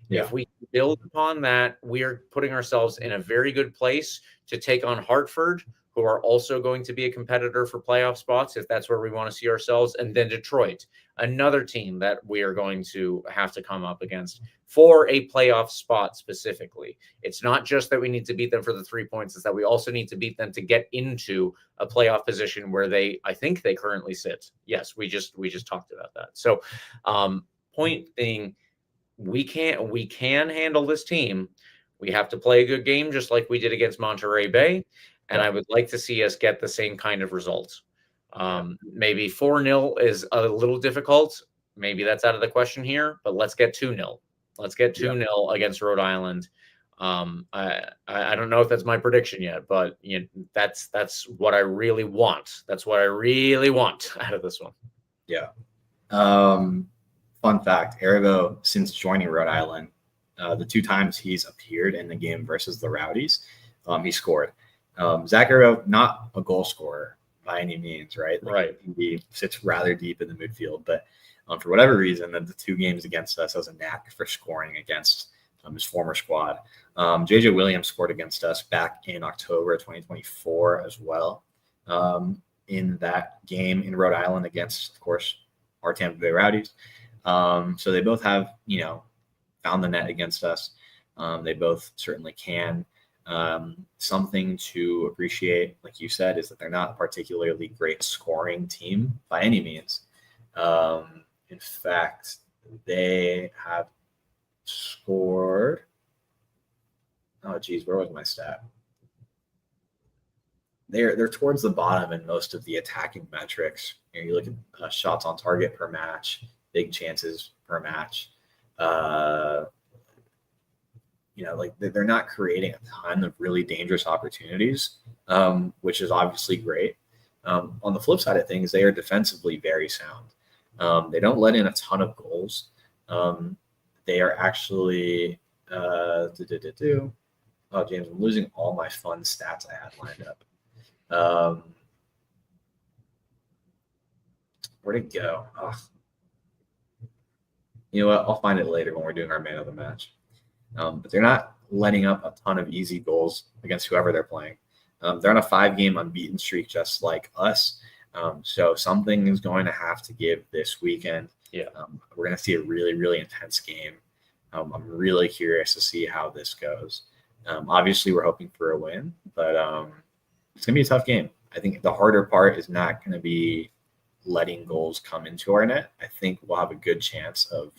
Yeah. If we build upon that, we are putting ourselves in a very good place to take on Hartford, who are also going to be a competitor for playoff spots, if that's where we want to see ourselves. And then Detroit, another team that we are going to have to come up against for a playoff spot specifically. It's not just that we need to beat them for the 3 points, it's that we also need to beat them to get into a playoff position where I think they currently sit. Yes, we just talked about that. So point being, we can handle this team. We have to play a good game just like we did against Monterey Bay. And I would like to see us get the same kind of results. Maybe 4-0 is a little difficult. Maybe that's out of the question here, but let's get 2-0. Let's get 2-0 against Rhode Island. I don't know if that's my prediction yet, but that's what I really want. That's what I really want out of this one. Yeah. Fun fact, Erivo, since joining Rhode Island, the 2 times he's appeared in the game versus the Rowdies, he scored. Zach Erivo, not a goal scorer by any means, right? Right. He sits rather deep in the midfield, but for whatever reason, the 2 games against us has a knack for scoring against his former squad. JJ Williams scored against us back in October 2024 as well. In that game in Rhode Island against, of course, our Tampa Bay Rowdies. So they both have, found the net against us. They both certainly can. Something to appreciate, like you said, is that they're not a particularly great scoring team by any means. In fact, they have scored. Oh, geez, where was my stat? They're towards the bottom in most of the attacking metrics. You look at shots on target per match, big chances per match. They're not creating a ton of really dangerous opportunities, which is obviously great. On the flip side of things, they are defensively very sound. They don't let in a ton of goals. They are actually oh, James, I'm losing all my fun stats I had lined up. Where'd it go? Ugh. You know what? I'll find it later when we're doing our man of the match. But they're not letting up a ton of easy goals against whoever they're playing. They're on a 5-game unbeaten streak, just like us. So something is going to have to give this weekend. Yeah. We're going to see a really, really intense game. I'm really curious to see how this goes. Obviously, we're hoping for a win, but it's going to be a tough game. I think the harder part is not going to be letting goals come into our net. I think we'll have a good chance of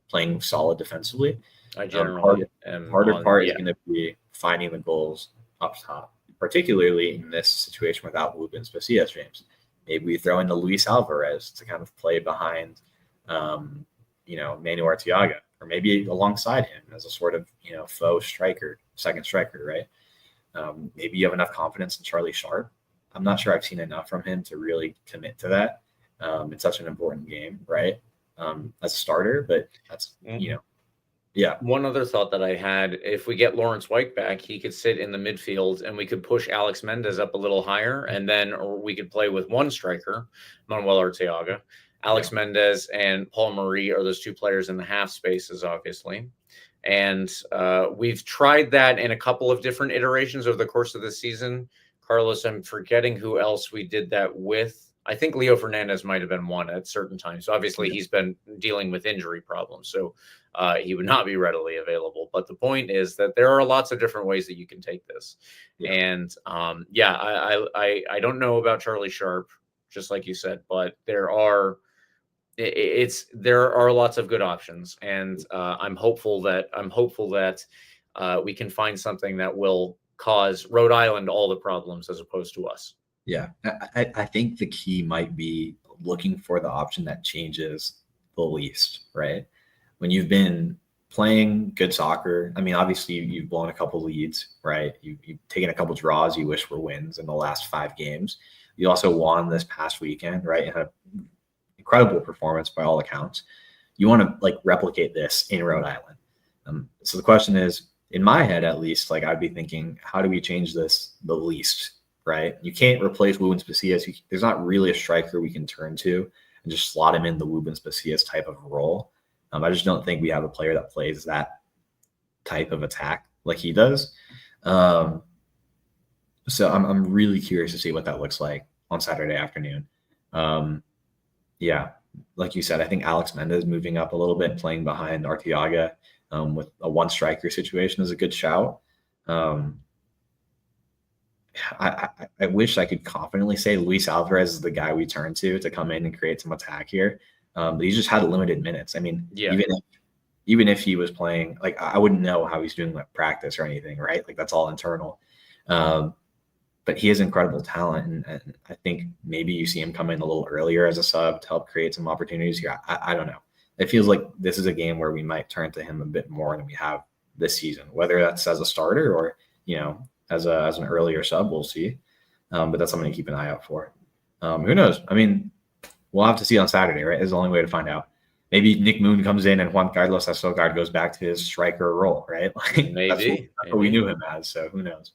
playing solid defensively. I generally harder part is going to be finding the goals up top, particularly in this situation without Lubin Spacias, James. Maybe we throw in the Luis Alvarez to kind of play behind, Manuel Arteaga, or maybe alongside him as a sort of, faux striker, second striker, right? Maybe you have enough confidence in Charlie Sharp. I'm not sure I've seen enough from him to really commit to that. It's such an important game, right? As a starter, but that's, yeah. One other thought that I had, if we get Lawrence White back, he could sit in the midfield and we could push Alex Mendez up a little higher, or we could play with one striker, Manuel Arteaga. Alex Mendez and Paul Marie are those 2 players in the half spaces, obviously. And we've tried that in a couple of different iterations over the course of the season. Carlos, I'm forgetting who else we did that with. I think Leo Fernandez might have been one at certain times. So obviously, he's been dealing with injury problems, so he would not be readily available. But the point is that there are lots of different ways that you can take this. Yeah. And I don't know about Charlie Sharp, just like you said, but there are lots of good options, and I'm hopeful that we can find something that will cause Rhode Island all the problems as opposed to us. Yeah, I think the key might be looking for the option that changes the least, right? When you've been playing good soccer, I mean, obviously you've blown a couple leads, right? You've taken a couple draws you wish were wins in the last 5 games. You also won this past weekend, right? You had an incredible performance by all accounts. You want to replicate this in Rhode Island. So the question is, in my head at least, I'd be thinking, how do we change this the least? Right? You can't replace Wubin Spacias. There's not really a striker we can turn to and just slot him in the Wubin Spacias type of role. I just don't think we have a player that plays that type of attack like he does. So I'm really curious to see what that looks like on Saturday afternoon. Like you said, I think Alex Mendez moving up a little bit, playing behind Arteaga with a 1 striker situation is a good shout. I wish I could confidently say Luis Alvarez is the guy we turn to come in and create some attack here. But he's just had limited minutes. I mean, even if he was playing, I wouldn't know how he's doing practice or anything, right? That's all internal. But he has incredible talent. And I think maybe you see him come in a little earlier as a sub to help create some opportunities here. I don't know. It feels like this is a game where we might turn to him a bit more than we have this season, whether that's as a starter or, as an earlier sub, we'll see. But that's something to keep an eye out for. Who knows? I mean, we'll have to see on Saturday, right? Is the only way to find out. Maybe Nick Moon comes in and Juan Carlos Asogard goes back to his striker role, right? Maybe. That's what we knew him as, so who knows?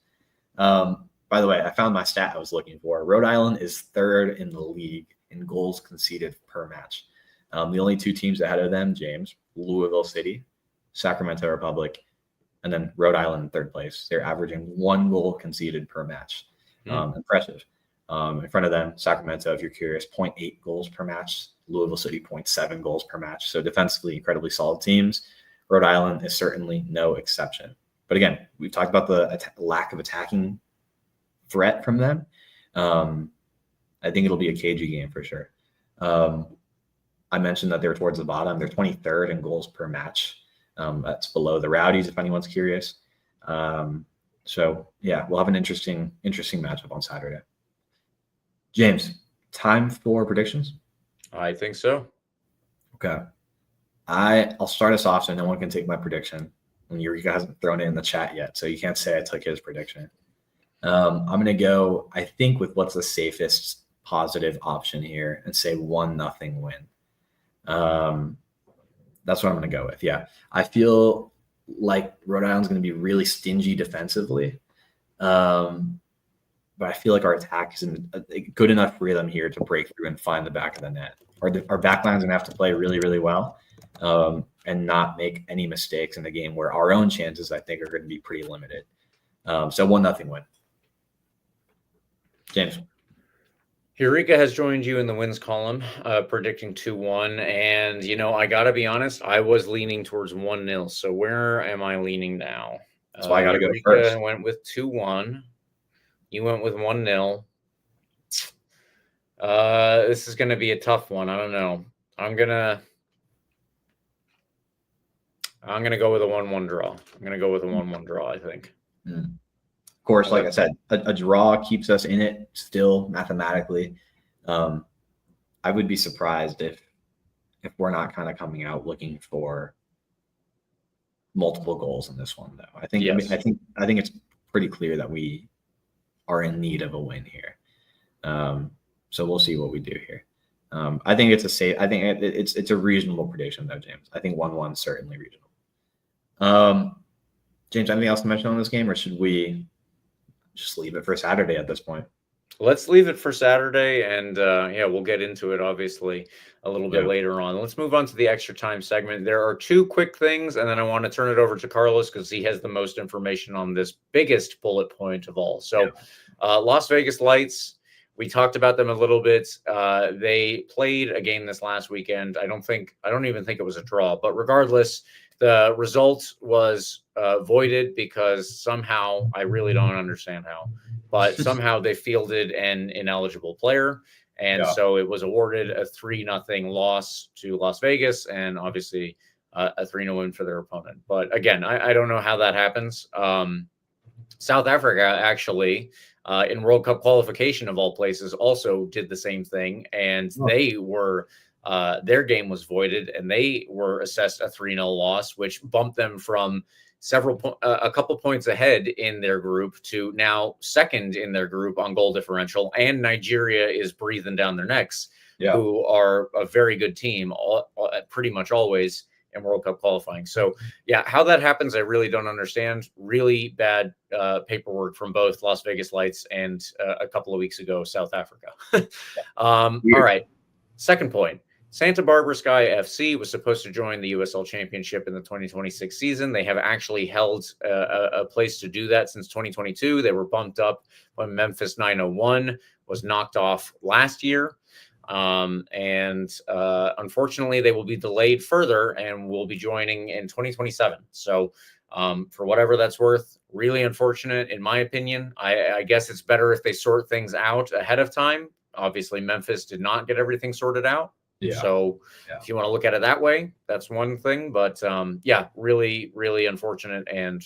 By the way, I found my stat I was looking for. Rhode Island is third in the league in goals conceded per match. The only two teams ahead of them, James, Louisville City, Sacramento Republic, and then Rhode Island in third place. They're averaging 1 goal conceded per match. Impressive. In front of them, Sacramento, if you're curious, 0.8 goals per match. Louisville City, 0.7 goals per match. So defensively, incredibly solid teams. Rhode Island is certainly no exception. But again, we've talked about the lack of attacking threat from them. I think it'll be a cagey game for sure. I mentioned that they're towards the bottom. They're 23rd in goals per match. That's below the Rowdies, if anyone's curious. So yeah, we'll have an interesting matchup on Saturday. James, time for predictions? I think so. Okay. I'll start us off so no one can take my prediction. And Eureka hasn't thrown it in the chat yet, so you can't say I took his prediction. I'm going to go, I think, with what's the safest positive option here and say 1-0 win. That's what I'm going to go with. Yeah. I feel like Rhode Island's going to be really stingy defensively. But I feel like our attack isn't good enough for them here to break through and find the back of the net. Our back line's going to have to play really, really well and not make any mistakes in the game where our own chances, I think, are going to be pretty limited. So 1-0 win. James. Eureka has joined you in the wins column, predicting 2-1. And, I got to be honest, I was leaning towards 1-0. So where am I leaning now? That's why I got to go Eureka first. Went with 2-1. You went with 1-0. This is going to be a tough one. I don't know. I'm going to go with a 1-1 draw. I'm going to go with a 1-1 draw, I think. Of course, like I said, a draw keeps us in it still mathematically. I would be surprised if we're not kind of coming out looking for multiple goals in this one, though. I think Yes. I think it's pretty clear that we are in need of a win here. So we'll see what we do here. I think it's a safe. I think it's a reasonable prediction, though, James. I think 1-1 is certainly reasonable. James, anything else to mention on this game, or should we just leave it for Saturday at this point? Let's leave it for Saturday, and we'll get into it obviously a little bit later on. Let's move on to the extra time segment. There are two quick things, and then I want to turn it over to Carlos because he has the most information on this biggest bullet point of all. So, Las Vegas Lights, we talked about them a little bit. They played a game this last weekend. I don't even think it was a draw, but regardless, the result was voided because somehow, I really don't understand how, but somehow they fielded an ineligible player. And so it was awarded a 3-0 loss to Las Vegas and obviously a 3-0 win for their opponent. But again, I don't know how that happens. South Africa actually in World Cup qualification of all places also did the same thing. And they were their game was voided and they were assessed a 3-0 loss, which bumped them from a couple points ahead in their group to now second in their group on goal differential. And Nigeria is breathing down their necks, who are a very good team, pretty much always in World Cup qualifying. So, how that happens, I really don't understand. Really bad paperwork from both Las Vegas Lights and a couple of weeks ago, South Africa. All right. Second point. Santa Barbara Sky FC was supposed to join the USL Championship in the 2026 season. They have actually held a place to do that since 2022. They were bumped up when Memphis 901 was knocked off last year. Unfortunately, they will be delayed further and will be joining in 2027. So for whatever that's worth, really unfortunate, in my opinion. I guess it's better if they sort things out ahead of time. Obviously, Memphis did not get everything sorted out. So if you want to look at it that way, that's one thing. But really, really unfortunate, and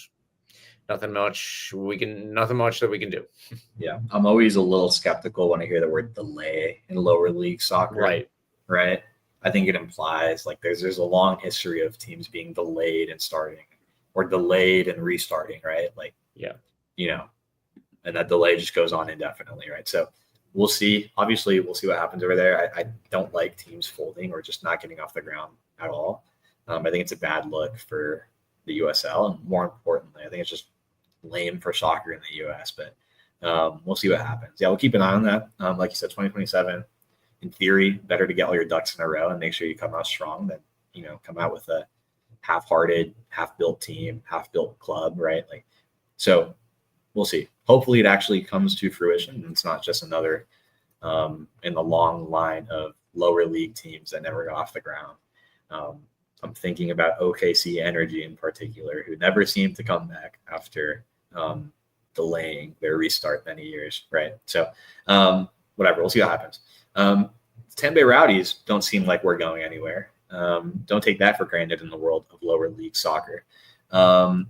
nothing much that we can do. I'm always a little skeptical when I hear the word delay in lower league soccer. Right. I think it implies like there's a long history of teams being delayed and starting. or delayed and restarting, right? Like, Yeah. And that delay just goes on indefinitely, right? So we'll see. Obviously, we'll see what happens over there. I don't like teams folding or just not getting off the ground at all. I think it's a bad look for the USL, and more importantly, I think it's just lame for soccer in the US. But we'll see what happens. Yeah, we'll keep an eye on that. Like you said, 2027. In theory, better to get all your ducks in a row and make sure you come out strong than come out with a half-hearted, half-built team, half-built club, right? Like, so we'll see. Hopefully, it actually comes to fruition, and it's not just another in the long line of lower league teams that never got off the ground. I'm thinking about OKC Energy in particular, who never seemed to come back after delaying their restart many years, right? So whatever, we'll see what happens. Tampa Bay Rowdies don't seem like we're going anywhere. Don't take that for granted in the world of lower league soccer.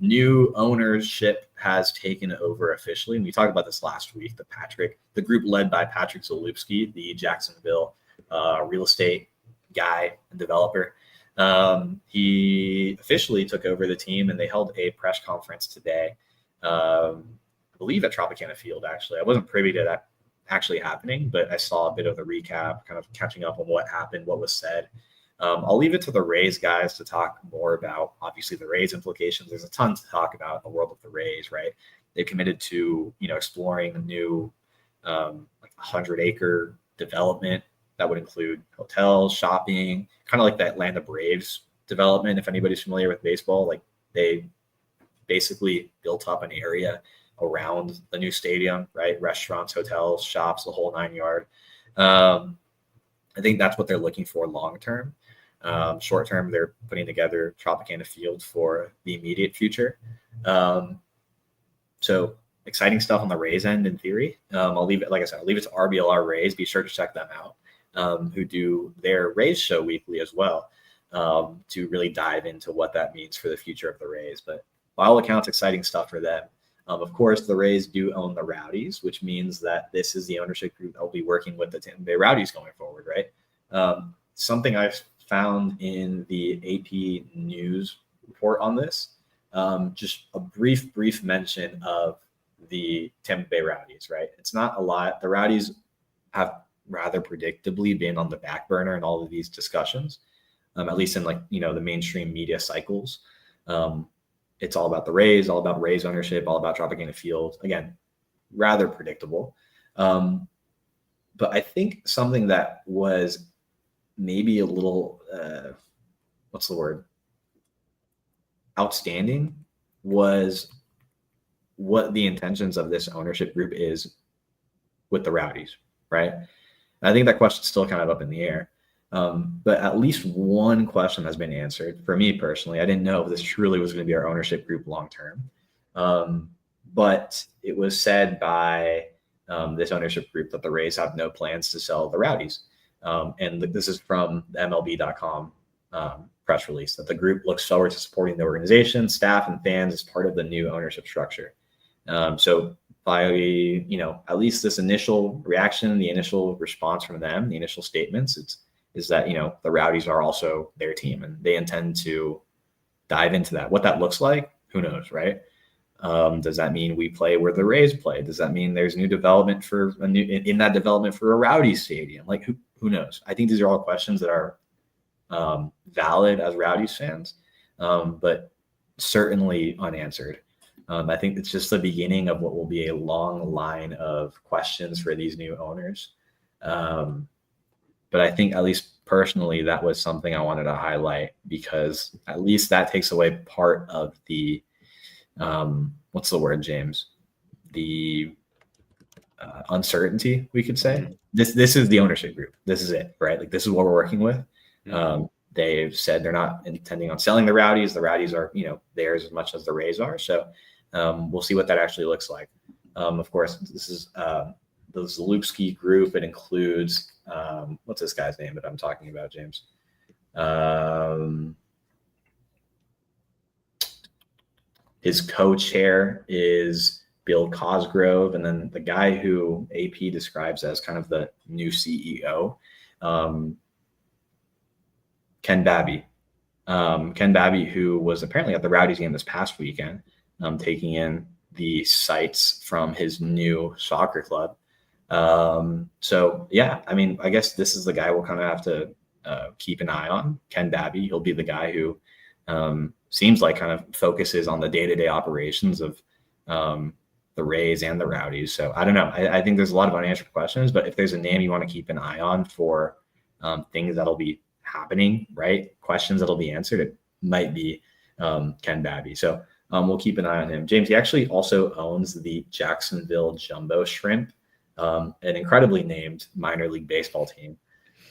New ownership has taken over officially. And we talked about this last week. The group led by Patrick Zalewski, the Jacksonville real estate guy and developer. He officially took over the team, and they held a press conference today. I believe at Tropicana Field, actually. I wasn't privy to that actually happening, but I saw a bit of the recap, kind of catching up on what happened, what was said. I'll leave it to the Rays guys to talk more about, obviously, the Rays implications. There's a ton to talk about in the world of the Rays, right? They committed to, exploring a new 100-acre development that would include hotels, shopping, kind of like the Atlanta Braves development. If anybody's familiar with baseball, like they basically built up an area around the new stadium, right? Restaurants, hotels, shops, the whole 9 yard. I think that's what they're looking for long term. Short term, they're putting together Tropicana Field for the immediate future. So exciting stuff on the Rays end in theory. I'll leave it, like I said, I'll leave it to RBLR Rays. Be sure to check them out, who do their Rays show weekly as well, to really dive into what that means for the future of the Rays. But by all accounts, exciting stuff for them. Of course, the Rays do own the Rowdies, which means that this is the ownership group that will be working with the Tampa Bay Rowdies going forward, right? Something I've found in the AP News report on this, just a brief mention of the Tampa Bay Rowdies, right? It's not a lot. The Rowdies have rather predictably been on the back burner in all of these discussions, at least in the mainstream media cycles. It's all about the Rays, all about Rays ownership, all about Tropicana Field. Again, rather predictable. But I think something that was maybe a little, what's the word? Outstanding was what the intentions of this ownership group is with the Rowdies, right? I think that question's still kind of up in the air. But at least one question has been answered. For me personally, I didn't know if this truly was going to be our ownership group long term. But it was said by this ownership group that the Rays have no plans to sell the Rowdies. And this is from the MLB.com press release, that the group looks forward to supporting the organization, staff, and fans as part of the new ownership structure. So by, at least this initial reaction, the initial response from them, the initial statements, is that, the Rowdies are also their team, and they intend to dive into that. What that looks like, who knows, right? Does that mean we play where the Rays play? Does that mean there's new development in that development for a Rowdies stadium? Like, who knows? I think these are all questions that are valid as Rowdies fans, but certainly unanswered. I think it's just the beginning of what will be a long line of questions for these new owners. But I think, at least personally, that was something I wanted to highlight, because at least that takes away part of the, what's the word, James? The uncertainty, we could say. This is the ownership group. This is it, right? Like, this is what we're working with. They've said they're not intending on selling the Rowdies. The Rowdies are, theirs as much as the Rays are. So we'll see what that actually looks like. Of course, this is the Zalewski group. It includes, what's this guy's name that I'm talking about, James? His co-chair is Bill Cosgrove, and then the guy who AP describes as kind of the new CEO, Ken Babby. Ken Babby, who was apparently at the Rowdies game this past weekend, taking in the sights from his new soccer club. So yeah, I mean, I guess this is the guy we'll kind of have to keep an eye on. Ken Babby, he'll be the guy who seems like kind of focuses on the day-to-day operations of the Rays and the Rowdies. So I don't know. I think there's a lot of unanswered questions, but if there's a name you want to keep an eye on for things that'll be happening, right? Questions that'll be answered, it might be Ken Babby. So we'll keep an eye on him. James, he actually also owns the Jacksonville Jumbo Shrimp, an incredibly named minor league baseball team,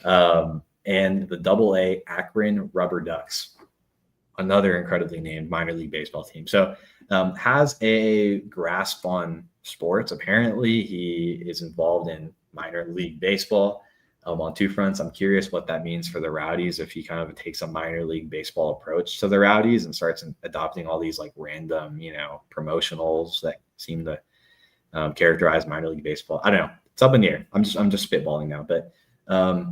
and the AA Akron Rubber Ducks, another incredibly named minor league baseball team. So has a grasp on sports. Apparently he is involved in minor league baseball on two fronts. I'm curious what that means for the Rowdies, if he kind of takes a minor league baseball approach to the Rowdies and starts adopting all these like random, promotionals that seem to characterize minor league baseball. I don't know. It's up in the air. I'm just spitballing now, but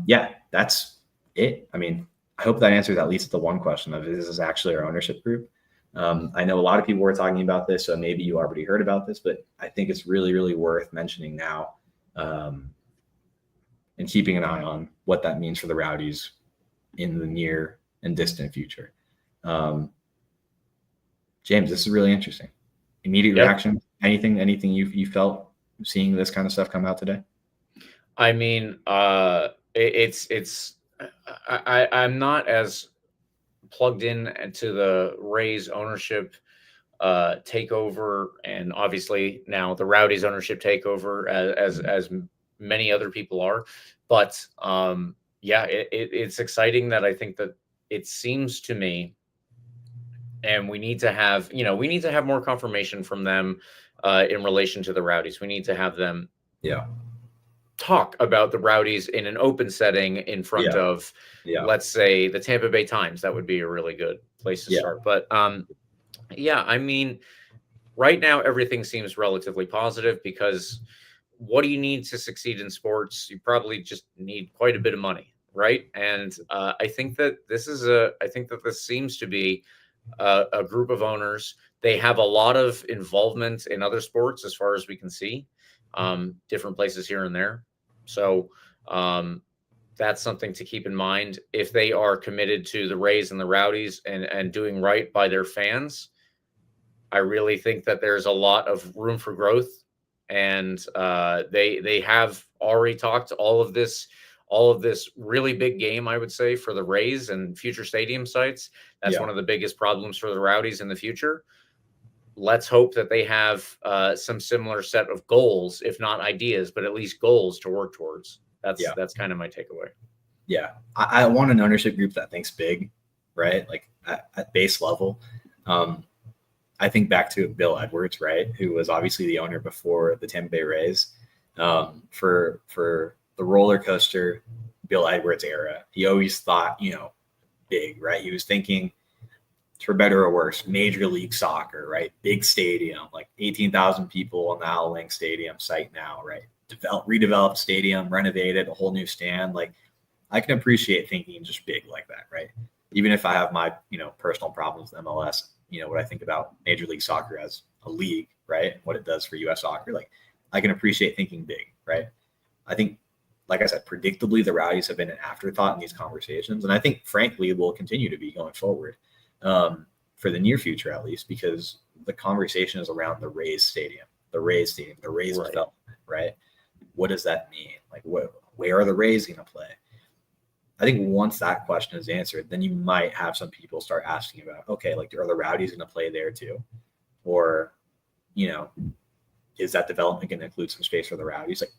yeah, that's it. I mean, I hope that answers at least the one question of, is this actually our ownership group? I know a lot of people were talking about this, so maybe you already heard about this, but I think it's really, really worth mentioning now, and keeping an eye on what that means for the Rowdies in the near and distant future. James, this is really interesting. Immediate reaction? Anything you felt seeing this kind of stuff come out today? I mean, I'm not as plugged in to the Rays ownership takeover, and obviously now the Rowdies ownership takeover as many other people are. But yeah, it's exciting that I think that it seems to me, and we need to have more confirmation from them in relation to the Rowdies. We need to have them talk about the Rowdies in an open setting in front of, let's say, the Tampa Bay Times. That would be a really good place to start. But yeah, I mean, right now everything seems relatively positive, because what do you need to succeed in sports? You probably just need quite a bit of money, right? And I think that this seems to be a group of owners. They have a lot of involvement in other sports, as far as we can see, different places here and there. So that's something to keep in mind. If they are committed to the Rays and the Rowdies and doing right by their fans, I really think that there's a lot of room for growth. And they have already talked all of this really big game, I would say, for the Rays and future stadium sites. That's one of the biggest problems for the Rowdies in the future. Let's hope that they have some similar set of goals, if not ideas, but at least goals to work towards. That's kind of my takeaway. Yeah. I want an ownership group that thinks big, right? Like at base level. I think back to Bill Edwards, right, who was obviously the owner before the Tampa Bay Rays. For the roller coaster Bill Edwards era, he always thought, big, right? He was thinking, for better or worse, Major League Soccer, right? Big stadium, like 18,000 people on the Al Link Stadium site now, right? Redeveloped stadium, renovated, a whole new stand. Like, I can appreciate thinking just big like that, right? Even if I have my, personal problems with MLS, what I think about Major League Soccer as a league, right? What it does for U.S. soccer. Like, I can appreciate thinking big, right? I think, like I said, predictably, the Rowdies have been an afterthought in these conversations. And I think, frankly, will continue to be going forward. For the near future, at least, because the conversation is around the Rays stadium, the Rays development, right? What does that mean? Like, where are the Rays going to play? I think once that question is answered, then you might have some people start asking about, okay, like, are the Rowdies going to play there too? Or, is that development going to include some space for the Rowdies? Like,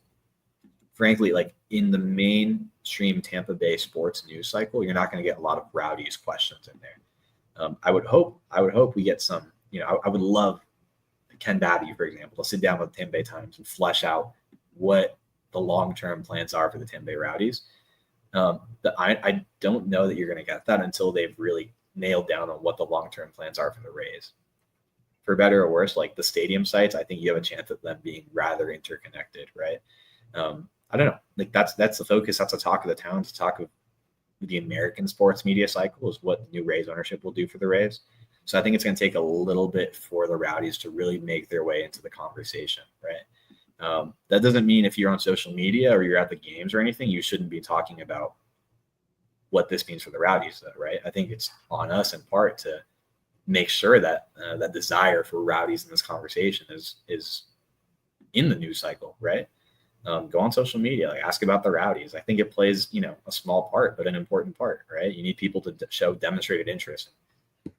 frankly, like in the mainstream Tampa Bay sports news cycle, you're not going to get a lot of Rowdies questions in there. I would hope we get some, I would love Ken Babby, for example, to sit down with the Tampa Bay Times and flesh out what the long-term plans are for the Tampa Bay Rowdies. But I don't know that you're going to get that until they've really nailed down on what the long-term plans are for the Rays. For better or worse, like the stadium sites, I think you have a chance of them being rather interconnected, right? I don't know. Like that's the focus. That's the talk of the town. It's the talk of the American sports media cycle is what the new Rays ownership will do for the Rays. So I think it's going to take a little bit for the Rowdies to really make their way into the conversation, right? That doesn't mean if you're on social media or you're at the games or anything, you shouldn't be talking about what this means for the Rowdies, though, right? I think it's on us in part to make sure that that desire for Rowdies in this conversation is in the news cycle, right? Go on social media, like ask about the Rowdies. I think it plays, a small part, but an important part, right? You need people to show demonstrated interest in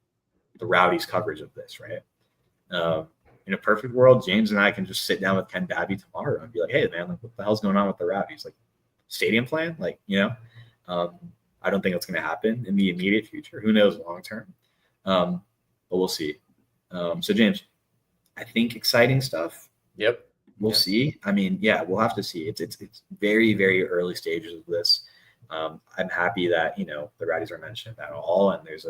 the Rowdies coverage of this, right? In a perfect world, James and I can just sit down with Ken Babby tomorrow and be like, hey, man, like, what the hell's going on with the Rowdies? Like, stadium plan? Like, I don't think it's going to happen in the immediate future. Who knows long term? But we'll see. So, James, I think exciting stuff. Yep. We'll see. I mean, yeah, we'll have to see. It's very, very early stages of this. I'm happy that, the Rowdies are mentioned at all. And there's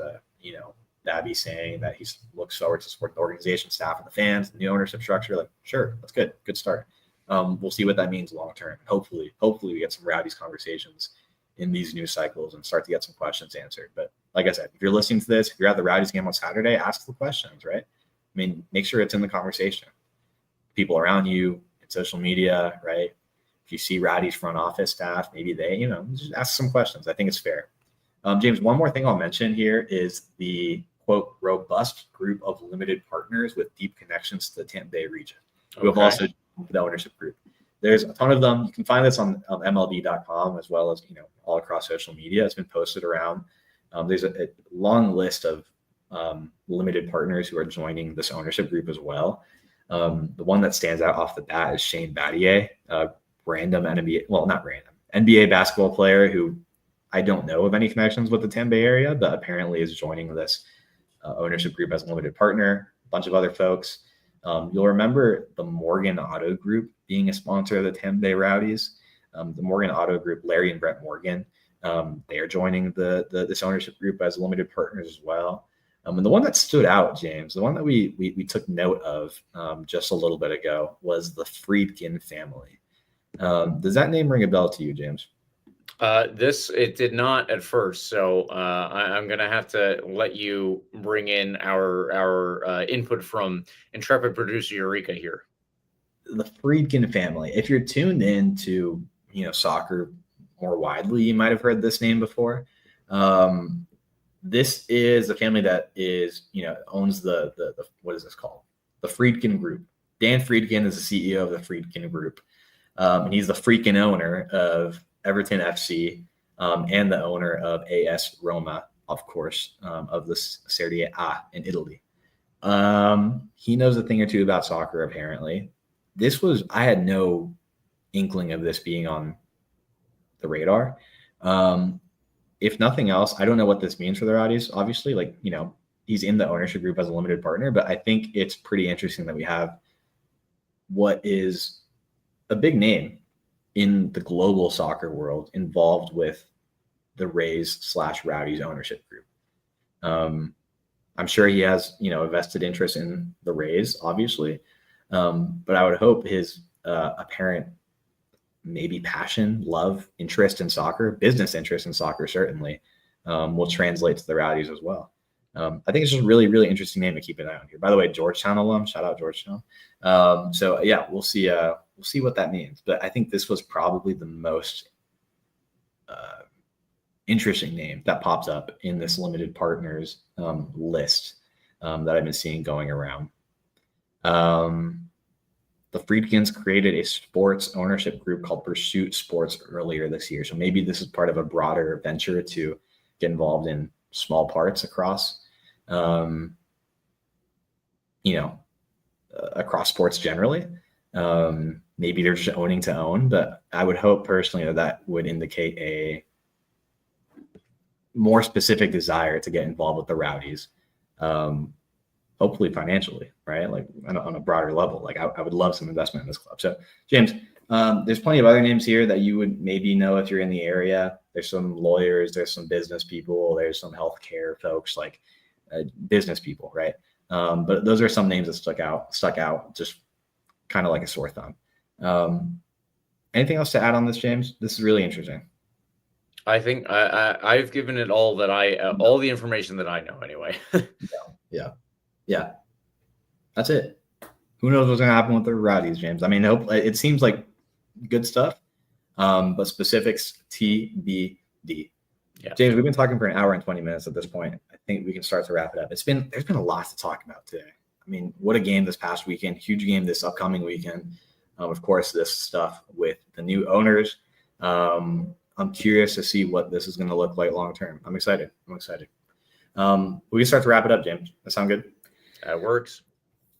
Babby saying that he looks forward to support the organization, staff, and the fans, the new ownership structure. Like, sure, that's good. Good start. We'll see what that means long term. Hopefully we get some Rowdies conversations in these news cycles and start to get some questions answered. But like I said, if you're listening to this, if you're at the Rowdies game on Saturday, ask the questions, right? I mean, make sure it's in the conversation. People around you in social media, right? If you see Rowdies front office staff, maybe they, just ask some questions. I think it's fair. James, one more thing I'll mention here is the quote robust group of limited partners with deep connections to the Tampa Bay region. Okay. We have also the ownership group. There's a ton of them. You can find this on MLB.com as well as all across social media. It's been posted around. There's a long list of limited partners who are joining this ownership group as well. The one that stands out off the bat is Shane Battier, random NBA, well, not random, NBA basketball player who I don't know of any connections with the Tampa Bay area, but apparently is joining this ownership group as a limited partner. A bunch of other folks. You'll remember the Morgan Auto Group being a sponsor of the Tampa Bay Rowdies. The Morgan Auto Group, Larry and Brett Morgan, they are joining this ownership group as limited partners as well. And the one that stood out, James, the one that we took note of just a little bit ago was the Friedkin family. Does that name ring a bell to you, James? It did not at first, so I'm gonna have to let you bring in our input from intrepid producer Eureka here. The Friedkin family. If you're tuned in to soccer more widely, you might have heard this name before. This is a family that is owns the what is this called? The Friedkin Group. Dan Friedkin is the CEO of the Friedkin Group, and he's the freaking owner of Everton FC, and the owner of AS Roma, of course, of the Serie A in Italy. He knows a thing or two about soccer, apparently. I had no inkling of this being on the radar. If nothing else, I don't know what this means for the Rowdies, obviously. He's in the ownership group as a limited partner, but I think it's pretty interesting that we have what is a big name in the global soccer world involved with the Rays / Rowdies ownership group. I'm sure he has, a vested interest in the Rays, obviously. But I would hope his apparent maybe passion, love, interest in soccer, business interest in soccer, certainly will translate to the Rowdies as well. I think it's just a really, really interesting name to keep an eye on here. By the way, Georgetown alum, shout out Georgetown. So yeah, we'll see what that means. But I think this was probably the most interesting name that pops up in this limited partners list that I've been seeing going around. The Friedkins created a sports ownership group called Pursuit Sports earlier this year. So maybe this is part of a broader venture to get involved in small parts across, across sports generally. Maybe they're just owning to own, but I would hope personally that would indicate a more specific desire to get involved with the Rowdies. Hopefully financially, right? Like on a broader level. Like I would love some investment in this club. So James, there's plenty of other names here that you would maybe know if you're in the area. There's some lawyers, there's some business people, there's some healthcare folks, like business people, right? But those are some names that stuck out just kind of like a sore thumb. Anything else to add on this, James? This is really interesting. I think I've given it all that all the information that I know anyway. Yeah. That's it. Who knows what's going to happen with the Rowdies, James? I mean, it seems like good stuff, but specifics TBD. Yeah. James, we've been talking for an hour and 20 minutes at this point. I think we can start to wrap it up. There's been a lot to talk about today. I mean, what a game this past weekend, huge game this upcoming weekend. Of course, this stuff with the new owners. I'm curious to see what this is going to look like long term. I'm excited. We can start to wrap it up, James. That sound good? That works.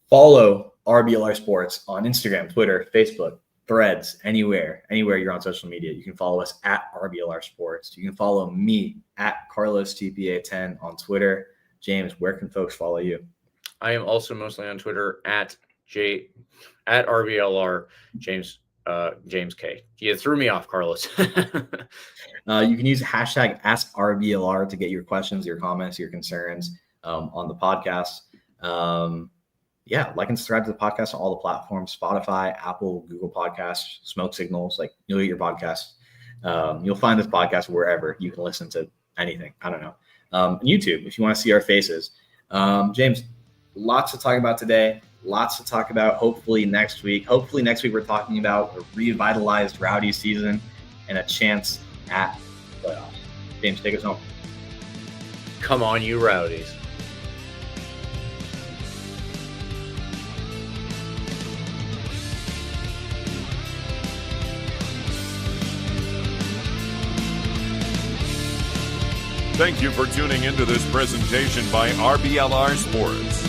Follow RBLR Sports on Instagram, Twitter, Facebook, Threads, anywhere you're on social media. You can follow us at RBLR Sports. You can follow me at CarlosTPA10 on Twitter. James, where can folks follow you? I am also mostly on Twitter at RBLR James K. You threw me off, Carlos. You can use hashtag AskRBLR to get your questions, your comments, your concerns on the podcast. Like and subscribe to the podcast on all the platforms: Spotify, Apple, Google Podcasts, Smoke Signals. Like, you'll get your podcast. You'll find this podcast wherever you can listen to anything. I don't know. YouTube, if you want to see our faces. James, lots to talk about today. Lots to talk about. Hopefully next week we're talking about a revitalized Rowdy season and a chance at playoffs. James, take us home. Come on, you Rowdies. Thank you for tuning into this presentation by RBLR Sports.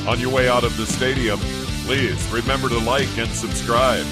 On your way out of the stadium, please remember to like and subscribe.